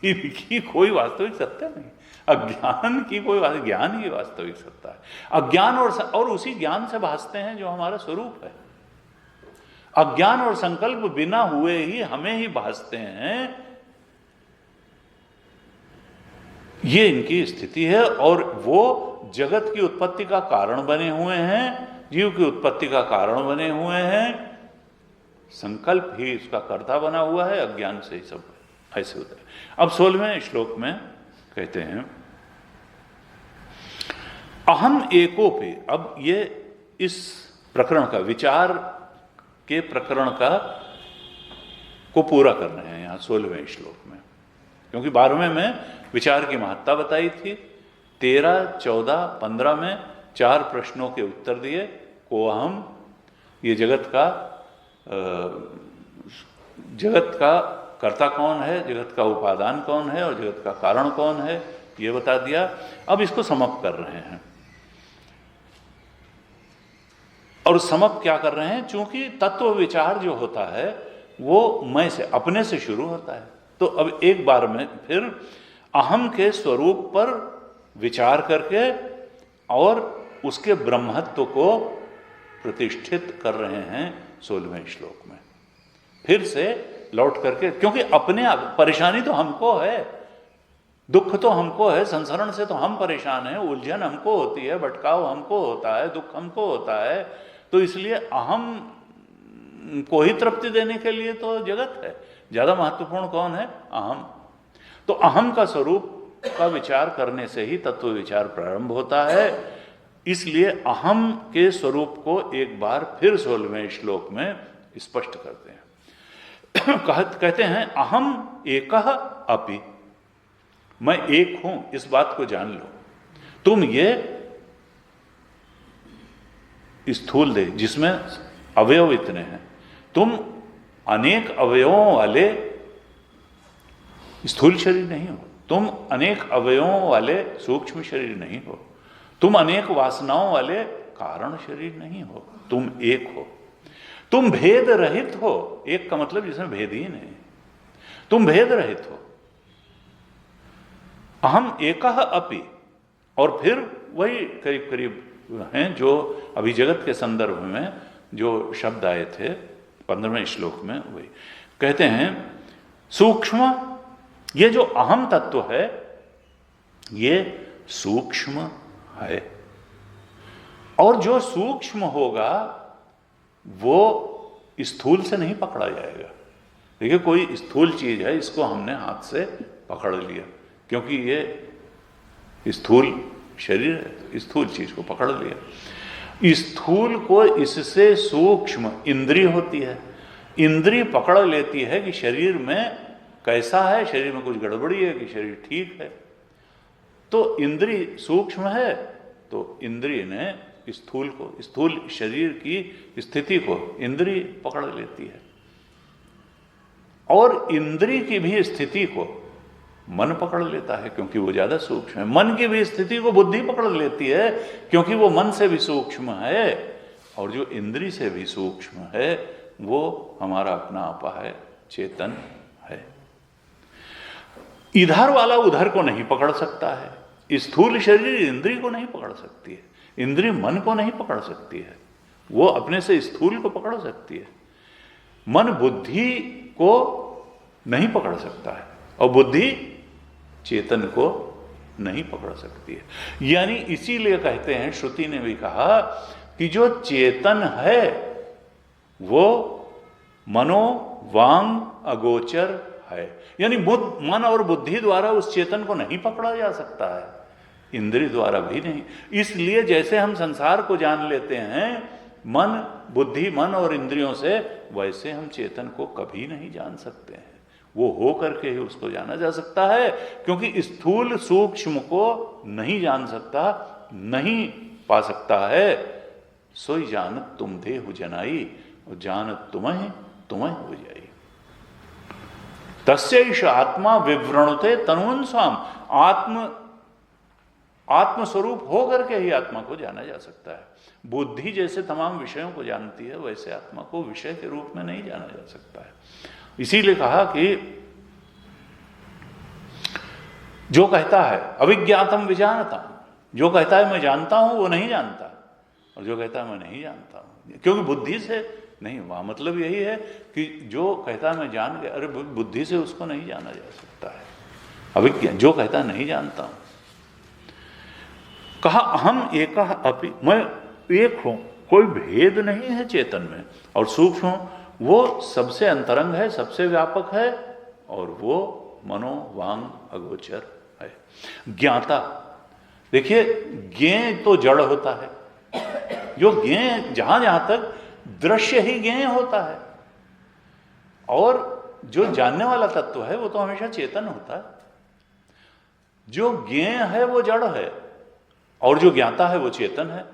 इनकी कोई वास्तविक सत्ता नहीं। अज्ञान की कोई ज्ञान ही वास्तविक सत्ता है। अज्ञान और उसी ज्ञान से भासते हैं जो हमारा स्वरूप है। अज्ञान और संकल्प बिना हुए ही हमें ही भासते हैं, ये इनकी स्थिति है। और वो जगत की उत्पत्ति का कारण बने हुए हैं, जीव की उत्पत्ति का कारण बने हुए हैं। संकल्प ही उसका कर्ता बना हुआ है, अज्ञान से ही सब ऐसे होता है। अब 16वें श्लोक में कहते हैं अहम एकोपि। अब ये इस प्रकरण का, विचार के प्रकरण का को पूरा कर रहे हैं यहां 16वें श्लोक में, क्योंकि 12वें में विचार की महत्ता बताई थी। 13, 14, 15 में 4 प्रश्नों के उत्तर दिए। को अहम, ये जगत का कर्ता कौन है, जगत का उपादान कौन है और जगत का कारण कौन है, ये बता दिया। अब इसको समाप्त कर रहे हैं। और समाप्त क्या कर रहे हैं? चूंकि तत्व विचार जो होता है वो मैं से, अपने से शुरू होता है। तो अब एक बार में फिर अहम के स्वरूप पर विचार करके और उसके ब्रह्मत्व को प्रतिष्ठित कर रहे हैं 16वें श्लोक में। फिर से लौट करके, क्योंकि अपने परेशानी तो हमको है, दुख तो हमको है, संसरण से तो हम परेशान हैं, उलझन हमको होती है, भटकाव हमको होता है, दुख हमको होता है। तो इसलिए अहम को ही तृप्ति देने के लिए तो जगत है। ज्यादा महत्वपूर्ण कौन है? अहम। तो अहम का स्वरूप का विचार करने से ही तत्व विचार प्रारंभ होता है। इसलिए अहम के स्वरूप को एक बार फिर 16वें श्लोक में स्पष्ट करते हैं। कहते हैं अहम एकः अपि, मैं एक हूं, इस बात को जान लो। तुम ये स्थूल देह जिसमें अवयव इतने हैं, तुम अनेक अवयवों वाले स्थूल शरीर नहीं हो, तुम अनेक अवयवों वाले सूक्ष्म शरीर नहीं हो, तुम अनेक वासनाओं वाले कारण शरीर नहीं हो, तुम एक हो। तुम भेद रहित हो। एक का मतलब जिसमें भेद ही नहीं, तुम भेद रहित हो। अहम एकः अपि, और फिर वही करीब करीब हैं जो अभी जगत के संदर्भ में जो शब्द आए थे 15वें श्लोक में, वही कहते हैं सूक्ष्म। ये जो अहम तत्व है ये सूक्ष्म है, और जो सूक्ष्म होगा वो स्थूल से नहीं पकड़ा जाएगा। देखिए कोई स्थूल चीज है, इसको हमने हाथ से पकड़ लिया क्योंकि ये स्थूल शरीर है, स्थूल चीज को पकड़ लिया। स्थूल को इससे सूक्ष्म इंद्रिय होती है, इंद्रिय पकड़ लेती है कि शरीर में कैसा है, शरीर में कुछ गड़बड़ी है कि शरीर ठीक है। तो इंद्रिय सूक्ष्म है तो इंद्रिय ने स्थूल को, स्थूल शरीर की स्थिति को इंद्रिय पकड़ लेती है, और इंद्रिय की भी स्थिति को मन पकड़ लेता है क्योंकि वो ज्यादा सूक्ष्म है। मन की भी स्थिति को बुद्धि पकड़ लेती है क्योंकि वो मन से भी सूक्ष्म है, और जो इंद्रिय से भी सूक्ष्म है वो हमारा अपना आपा है, चेतन है। इधर वाला उधर को नहीं पकड़ सकता है। स्थूल शरीर इंद्रिय को नहीं पकड़ सकती है, इंद्रिय मन को नहीं पकड़ सकती है, वो अपने से स्थूल को पकड़ सकती है। मन बुद्धि को नहीं पकड़ सकता है और बुद्धि चेतन को नहीं पकड़ सकती है। यानी इसीलिए कहते हैं, श्रुति ने भी कहा कि जो चेतन है वो मनो वांग अगोचर है, यानी मन और बुद्धि द्वारा उस चेतन को नहीं पकड़ा जा सकता है, इंद्रिय द्वारा भी नहीं। इसलिए जैसे हम संसार को जान लेते हैं मन बुद्धि मन और इंद्रियों से, वैसे हम चेतन को कभी नहीं जान सकते हैं। वो हो करके ही उसको जाना जा सकता है, क्योंकि स्थूल सूक्ष्म को नहीं जान सकता, नहीं पा सकता है। सोई जानत तुम देहु जनाई, और जानत तुम्हें तुम्हें हो जाई। तस्यैष आत्मा विवृणुते तनुन स्वाम, आत्मस्वरूप हो करके ही आत्मा को जाना जा सकता है। बुद्धि जैसे तमाम विषयों को जानती है, वैसे आत्मा को विषय के रूप में नहीं जाना जा सकता है। इसीलिए कहा कि जो कहता है अविज्ञातम विजानता, जो कहता है मैं जानता हूं वो नहीं जानता, और जो कहता है मैं नहीं जानता हूं, क्योंकि बुद्धि से नहीं हुआ। मतलब यही है कि जो कहता है मैं जान गया, अरे बुद्धि से उसको नहीं जाना जा सकता है। अविज्ञान जो कहता है नहीं जानता हूं। कहा हम एका अपि, मैं एक हूं, कोई भेद नहीं है चेतन में, और सूक्ष्म हूं, वो सबसे अंतरंग है, सबसे व्यापक है, और वो मनो वांग अगोचर है। ज्ञाता, देखिए ज्ञेय तो जड़ होता है, जो ज्ञेय जहां जहां तक दृश्य ही ज्ञेय होता है, और जो जानने वाला तत्व है वो तो हमेशा चेतन होता है। जो ज्ञेय है वो जड़ है, और जो ज्ञाता है वो चेतन है।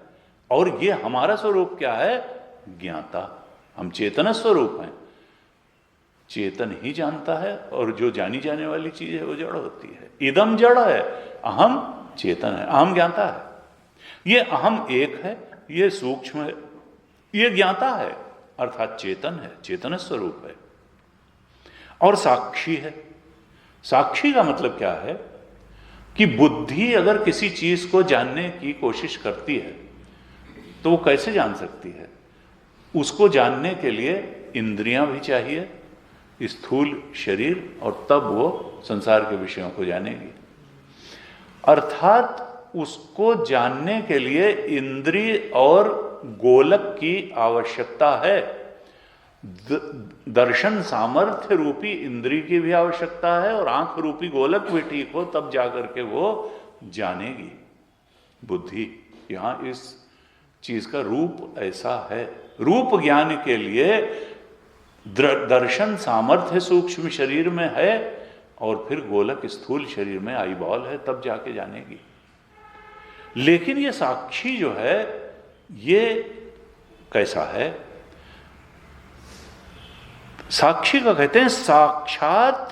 और ये हमारा स्वरूप क्या है? ज्ञाता। हम चेतन स्वरूप हैं, चेतन ही जानता है, और जो जानी जाने वाली चीज है वो जड़ होती है। इदम जड़ है, अहम चेतन है, अहम ज्ञाता है। ये अहम एक है, ये सूक्ष्म है, ये ज्ञाता है, अर्थात चेतन है, चेतन स्वरूप है, और साक्षी है। साक्षी का मतलब क्या है कि बुद्धि अगर किसी चीज को जानने की कोशिश करती है तो वो कैसे जान सकती है? उसको जानने के लिए इंद्रियां भी चाहिए, स्थूल शरीर, और तब वो संसार के विषयों को जानेगी। अर्थात उसको जानने के लिए इंद्रिय और गोलक की आवश्यकता है। दर्शन सामर्थ्य रूपी इंद्रिय की भी आवश्यकता है, और आंख रूपी गोलक भी ठीक हो, तब जाकर के वो जानेगी बुद्धि। यहां इस चीज का रूप ऐसा है। रूप ज्ञान के लिए दर्शन सामर्थ्य सूक्ष्म शरीर में है, और फिर गोलक स्थूल शरीर में आई बॉल है, तब जाके जानेगी। लेकिन ये साक्षी जो है ये कैसा है? साक्षी का कहते हैं साक्षात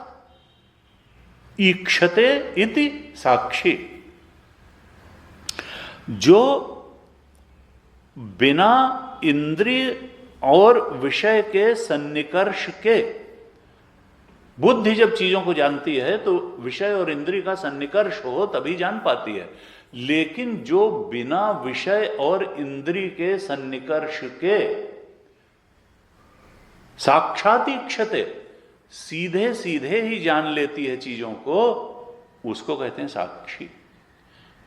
ईक्षते इति साक्षी, जो बिना इंद्रिय और विषय के सन्निकर्ष के, बुद्धि जब चीजों को जानती है तो विषय और इंद्रिय का सन्निकर्ष हो तभी जान पाती है। लेकिन जो बिना विषय और इंद्रिय के सन्निकर्ष के साक्षात ईक्षते, सीधे सीधे ही जान लेती है चीजों को, उसको कहते हैं साक्षी।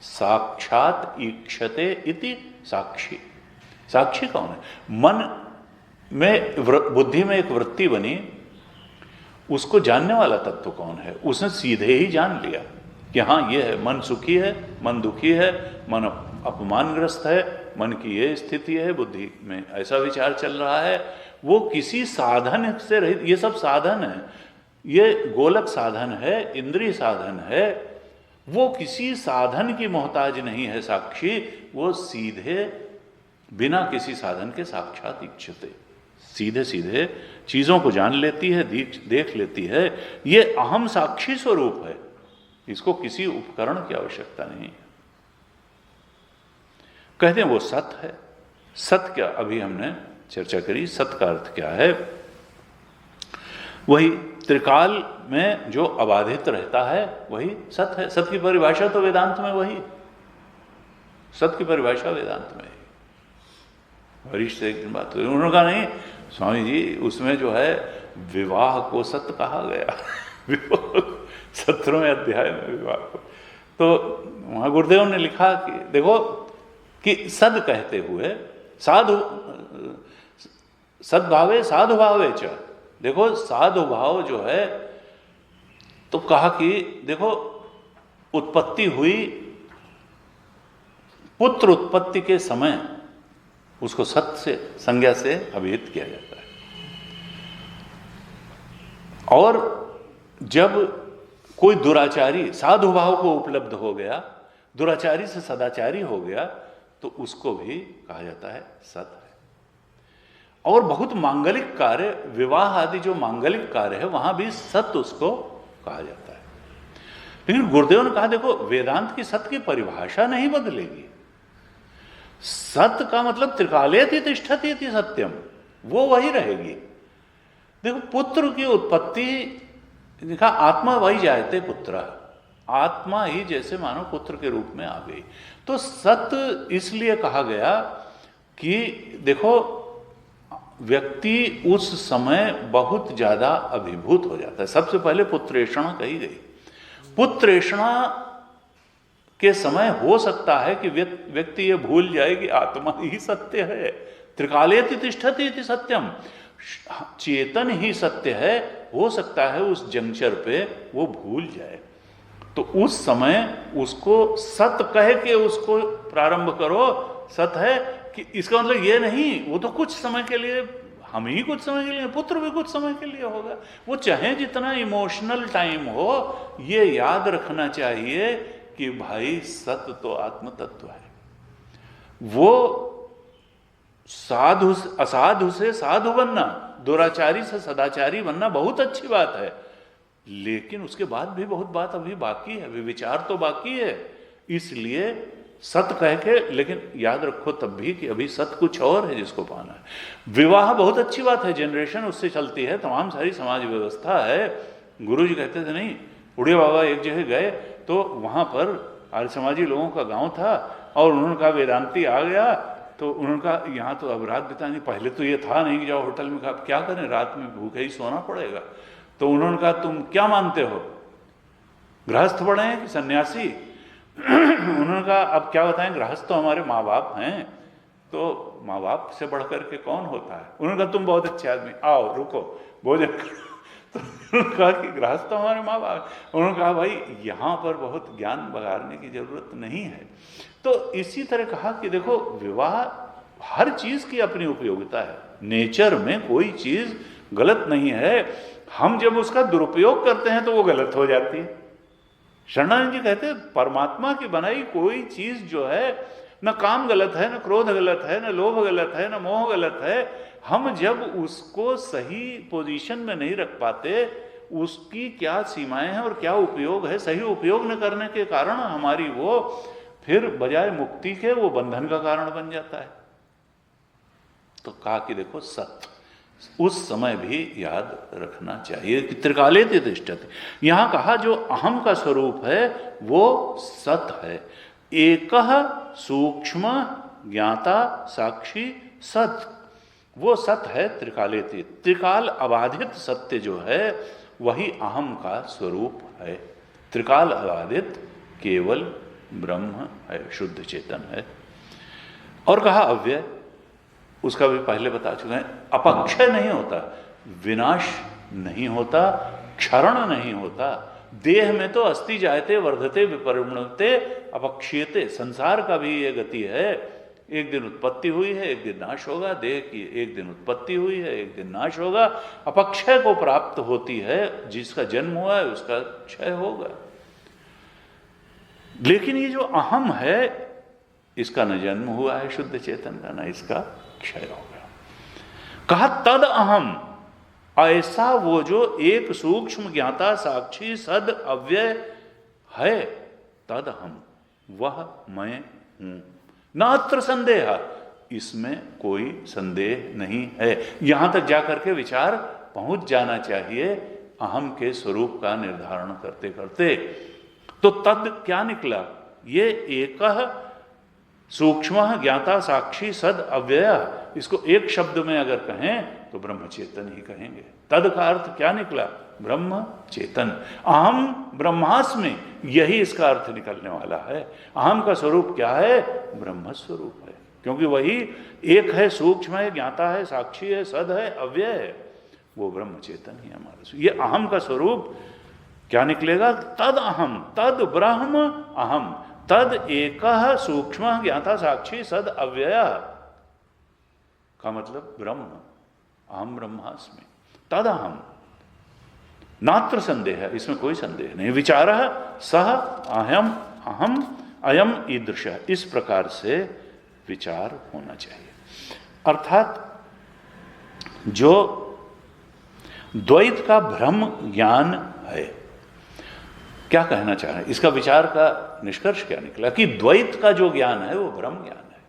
साक्षात ईक्षते इति साक्षी। साक्षी कौन है? मन में बुद्धि में एक वृत्ति बनी उसको जानने वाला तत्व कौन है? उसने सीधे ही जान लिया कि हाँ ये है, मन सुखी है, मन दुखी है, मन अपमानग्रस्त है, मन की ये स्थिति है, बुद्धि में ऐसा विचार चल रहा है। वो किसी साधन से रहित, ये सब साधन है, ये गोलक साधन है, इंद्रिय साधन है, वो किसी साधन की मोहताज नहीं है साक्षी, वो सीधे बिना किसी साधन के साक्षात इच्छते, सीधे सीधे चीजों को जान लेती है, देख लेती है। ये अहम साक्षी स्वरूप है, इसको किसी उपकरण की आवश्यकता नहीं है। कहते हैं वो सत है। सत क्या, अभी हमने चर्चा करी, सत का अर्थ क्या है? वही त्रिकाल में जो अबाधित रहता है वही सत है। सत की परिभाषा तो वेदांत में वही, सत की परिभाषा वेदांत में। हरीश से एक दिन बात हुई, उन्होंने कहा नहीं स्वामी जी, उसमें जो है विवाह को सत कहा गया। 17वें अध्याय में विवाह को, तो वहां गुरुदेव ने लिखा कि देखो कि सद कहते हुए साधु, सद्भावे साधु भावे च, देखो साधु भाव जो है, तो कहा कि देखो उत्पत्ति हुई, पुत्र उत्पत्ति के समय उसको सत से, संज्ञा से अभिहित किया जाता है। और जब कोई दुराचारी साधु भाव को उपलब्ध हो गया, दुराचारी से सदाचारी हो गया, तो उसको भी कहा जाता है सत है। और बहुत मांगलिक कार्य, विवाह आदि जो मांगलिक कार्य है, वहां भी सत उसको कहा जाता है। लेकिन गुरुदेव ने कहा देखो वेदांत की सत की परिभाषा नहीं बदलेगी। सत का मतलब त्रिकालेति तिष्ठति इति सत्यम, वो वही रहेगी। देखो पुत्र की उत्पत्ति, देखा आत्मा वही जायते पुत्र, आत्मा ही जैसे मानो पुत्र के रूप में आ गई। तो सत इसलिए कहा गया कि देखो व्यक्ति उस समय बहुत ज्यादा अभिभूत हो जाता है। सबसे पहले पुत्रेषणा कही गई। पुत्रेषणा के समय हो सकता है कि व्यक्ति ये भूल जाए कि आत्मा ही सत्य है। त्रिकालेति तिष्ठति इति सत्यम, चेतन ही सत्य है। हो सकता है उस जंक्चर पे वो भूल जाए, तो उस समय उसको सत कह के उसको प्रारंभ करो। सत है कि इसका मतलब ये नहीं वो तो कुछ समय के लिए, हम ही कुछ समय के लिए, पुत्र भी कुछ समय के लिए होगा। वो चाहे जितना इमोशनल टाइम हो, ये याद रखना चाहिए कि भाई सत्य तो आत्म तत्व है। वो साधु असाधु से साधु बनना, दुराचारी से सदाचारी बनना बहुत अच्छी बात है, लेकिन उसके बाद भी बहुत बात अभी बाकी है, विचार तो बाकी है। इसलिए सत कह के, लेकिन याद रखो तब भी कि अभी सत कुछ और है जिसको पाना है। विवाह बहुत अच्छी बात है, जनरेशन उससे चलती है, तमाम सारी समाज व्यवस्था है। गुरु जी कहते थे नहीं, उड़िया बाबा एक जगह गए तो वहां पर आर्य समाजी लोगों का गांव था, और उन्होंने कहा वेदांती आ गया, तो उन्होंने कहा यहाँ तो अब रात बितानी, पहले तो ये था नहीं कि जाओ होटल में, कहा क्या करें रात में भूखे ही सोना पड़ेगा। तो उन्होंने कहा तुम क्या मानते हो, गृहस्थ बड़े हैं कि सन्यासी? उन्होंने कहा अब क्या बताएं, गृहस्थ तो हमारे माँ बाप हैं, तो माँ बाप से बढ़ करके कौन होता है। उन्होंने कहा तुम बहुत अच्छे आदमी, आओ रुको भोजन करो। तो उन्होंने कहा कि गृहस्थ तो हमारे माँ बाप। उन्होंने कहा भाई यहाँ पर बहुत ज्ञान बगाड़ने की जरूरत नहीं है। तो इसी तरह कहा कि देखो विवाह हर चीज की अपनी उपयोगिता है, नेचर में कोई चीज गलत नहीं है। हम जब उसका दुरुपयोग करते हैं तो वो गलत हो जाती है। शरणानंद जी कहते हैं परमात्मा की बनाई कोई चीज जो है, न काम गलत है, न क्रोध गलत है, न लोभ गलत है, न मोह गलत है। हम जब उसको सही पोजीशन में नहीं रख पाते, उसकी क्या सीमाएं हैं और क्या उपयोग है, सही उपयोग न करने के कारण हमारी वो फिर बजाय मुक्ति के वो बंधन का कारण बन जाता है। तो कहा कि देखो सत्य उस समय भी याद रखना चाहिए कि त्रिकालेति तिष्ठति। यहां कहा जो अहम का स्वरूप है वो सत है। एकह सूक्ष्म ज्ञाता साक्षी सत, वो सत है त्रिकालेति। त्रिकाल अबाधित सत्य जो है वही अहम का स्वरूप है। त्रिकाल अबाधित केवल ब्रह्म है, शुद्ध चेतन है। और कहा अव्यय, उसका भी पहले बता चुके हैं, अपक्षय नहीं होता, विनाश नहीं होता, क्षरण नहीं होता। देह में तो अस्थि जायते वर्धते विपरिणमते अपक्षीयते, संसार का भी ये गति है। एक दिन उत्पत्ति हुई है, एक दिन नाश होगा। देह की एक दिन उत्पत्ति हुई है, एक दिन नाश होगा। अपक्षय को प्राप्त होती है, जिसका जन्म हुआ है उसका क्षय होगा। लेकिन ये जो अहम है, इसका न जन्म हुआ है शुद्ध चेतन का, न इसका क्षय होगा। कहा तद अहम, ऐसा वो जो एक सूक्ष्म ज्ञाता साक्षी सद अव्यय है, तद अहम, वह मैं हूं। नात्र संदेह, इसमें कोई संदेह नहीं है। यहां तक जाकर के विचार पहुंच जाना चाहिए अहम के स्वरूप का निर्धारण करते करते। तो तद क्या निकला? ये एक सूक्ष्म ज्ञाता साक्षी सद अव्यय, इसको एक शब्द में अगर कहें तो ब्रह्म चेतन ही कहेंगे। तद का अर्थ क्या निकला? ब्रह्म चेतन। अहम ब्रह्मास्मि, यही इसका अर्थ निकलने वाला है। अहम का स्वरूप क्या है? ब्रह्म स्वरूप है, क्योंकि वही एक है, सूक्ष्म है, ज्ञाता है, साक्षी है, सद है, अव्यय है। वो ब्रह्म चेतन ही हमारा। ये अहम का स्वरूप क्या निकलेगा? तद अहम, तद ब्रह्म अहम, तद एक सूक्ष्म ज्ञाता साक्षी सद अव्यय का मतलब ब्रह्म। अहम ब्रह्मास्मि, तद अहम, नात्र संदेह, इसमें कोई संदेह नहीं। विचार सह अहम अहम अयम ईदृश, इस प्रकार से विचार होना चाहिए। अर्थात जो द्वैत का भ्रम ज्ञान है, क्या कहना चाह रहे हैं? इसका विचार का निष्कर्ष क्या निकला कि द्वैत का जो ज्ञान है वो भ्रम ज्ञान है।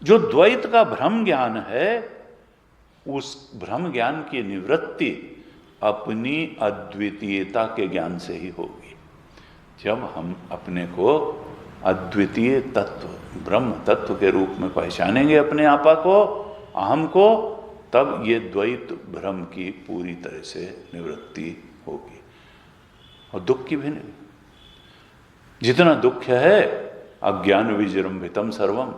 जो द्वैत का भ्रम ज्ञान है, उस भ्रम ज्ञान की निवृत्ति अपनी अद्वितीयता के ज्ञान से ही होगी। जब हम अपने को अद्वितीय तत्व, ब्रह्म तत्व के रूप में पहचानेंगे अपने आपा को, अहम को, तब ये द्वैत भ्रम की पूरी तरह से निवृत्ति होगी। और दुख की भी नहीं। जितना दुख है, अज्ञान विजृंभितम सर्वम,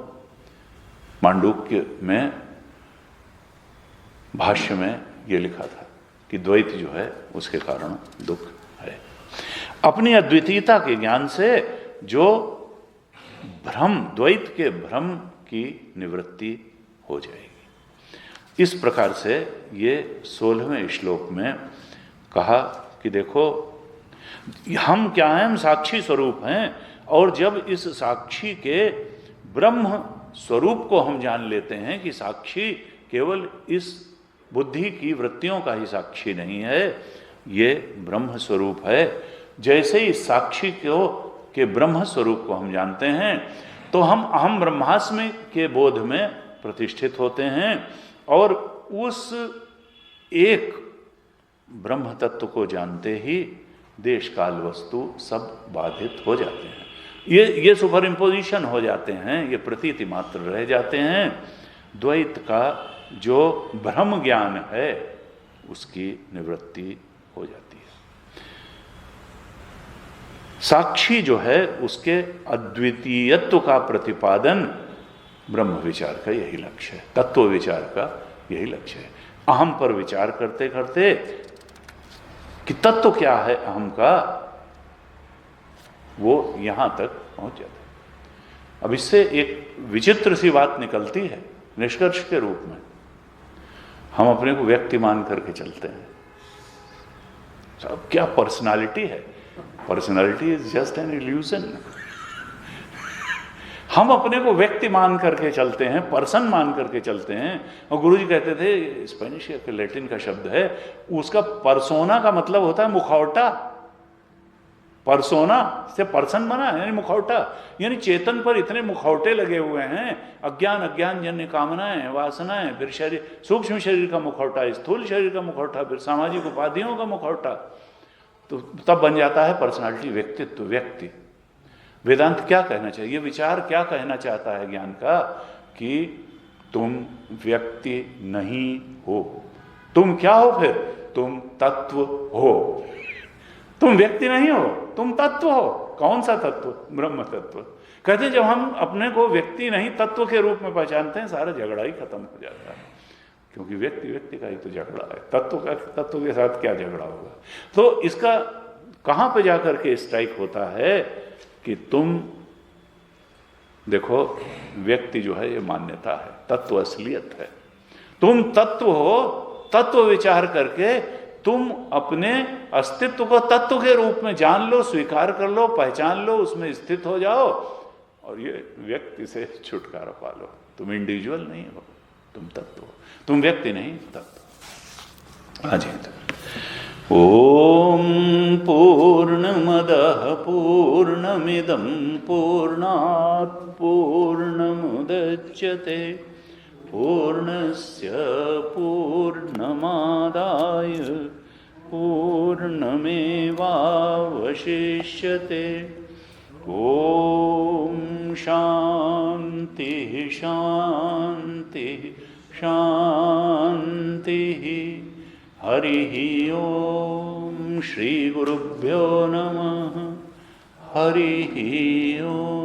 मांडूक्य में भाष्य में ये लिखा था कि द्वैत जो है उसके कारण दुख है। अपनी अद्वितीयता के ज्ञान से जो भ्रम, द्वैत के भ्रम की निवृत्ति हो जाएगी। इस प्रकार से ये 16वें श्लोक में कहा कि देखो हम क्या हैं? हम साक्षी स्वरूप हैं। और जब इस साक्षी के ब्रह्म स्वरूप को हम जान लेते हैं कि साक्षी केवल इस बुद्धि की वृत्तियों का ही साक्षी नहीं है, ये ब्रह्म स्वरूप है। जैसे ही साक्षी के ब्रह्म स्वरूप को हम जानते हैं, तो हम अहम ब्रह्मास्मि के बोध में प्रतिष्ठित होते हैं और उस एक ब्रह्म तत्व को जानते ही देश काल वस्तु सब बाधित हो जाते हैं। ये सुपर इम्पोजिशन हो जाते हैं, ये प्रतीति मात्र रह जाते हैं। द्वैत का जो ब्रह्म ज्ञान है उसकी निवृत्ति हो जाती है। साक्षी जो है उसके अद्वितीयत्व का प्रतिपादन ब्रह्म विचार का यही लक्ष्य है, तत्व विचार का यही लक्ष्य है। अहम पर विचार करते करते कि तत्व क्या है अहम का, वो यहां तक पहुंच जाता है। अब इससे एक विचित्र सी बात निकलती है निष्कर्ष के रूप में। हम अपने को व्यक्ति मान करके चलते हैं। अब क्या पर्सनालिटी है? Personality is just an illusion. हम अपने को व्यक्ति मान करके चलते हैं, पर्सन मान करके चलते हैं। और गुरुजी कहते थे, स्पेनिश या लैटिन का शब्द है, उसका परसोना का मतलब होता है मुखौटा। परसोना से पर्सन बना है, यानी मुखौटा। यानी चेतन पर इतने मुखौटे लगे हुए हैं, अज्ञान अज्ञान जन्य कामनाएं, वासनाएं, फिर शरीर, सूक्ष्म शरीर का मुखौटा, स्थूल शरीर का मुखौटा, फिर सामाजिक उपाधियों का मुखौटा, तो तब बन जाता है पर्सनालिटी, व्यक्तित्व, व्यक्ति। वेदांत क्या कहना चाहिए? ये विचार क्या कहना चाहता है ज्ञान का? कि तुम व्यक्ति नहीं हो। तुम क्या हो? फिर तुम तत्व हो। तुम व्यक्ति नहीं हो, तुम तत्व हो। कौन सा तत्व? ब्रह्म तत्व। कहते हैं जब हम अपने को व्यक्ति नहीं तत्व के रूप में पहचानते हैं, सारा झगड़ा ही खत्म हो जाता है। क्योंकि व्यक्ति व्यक्ति का ही तो झगड़ा है, तत्व के साथ क्या झगड़ा होगा। तो इसका कहां पे जाकर के स्ट्राइक होता है कि तुम देखो, व्यक्ति जो है ये मान्यता है, तत्व असलियत है। तुम तत्व हो, तत्व विचार करके तुम अपने अस्तित्व को तत्व के रूप में जान लो, स्वीकार कर लो, पहचान लो, उसमें स्थित हो जाओ और ये व्यक्ति से छुटकारा पा लो। तुम इंडिविजुअल नहीं हो, तुम तत्व हो, तुम व्यक्ति नहीं, तत्व। आज ओम पूर्णमदः पूर्णमिदं पूर्णात् पूर्णमुदच्यते पूर्णस्य पूर्णमादाय पूर्णमेवावशिष्यते। ओम शांति शांति शांति। हरि ओम। श्री गुरुभ्यो नमः। हरि ओम।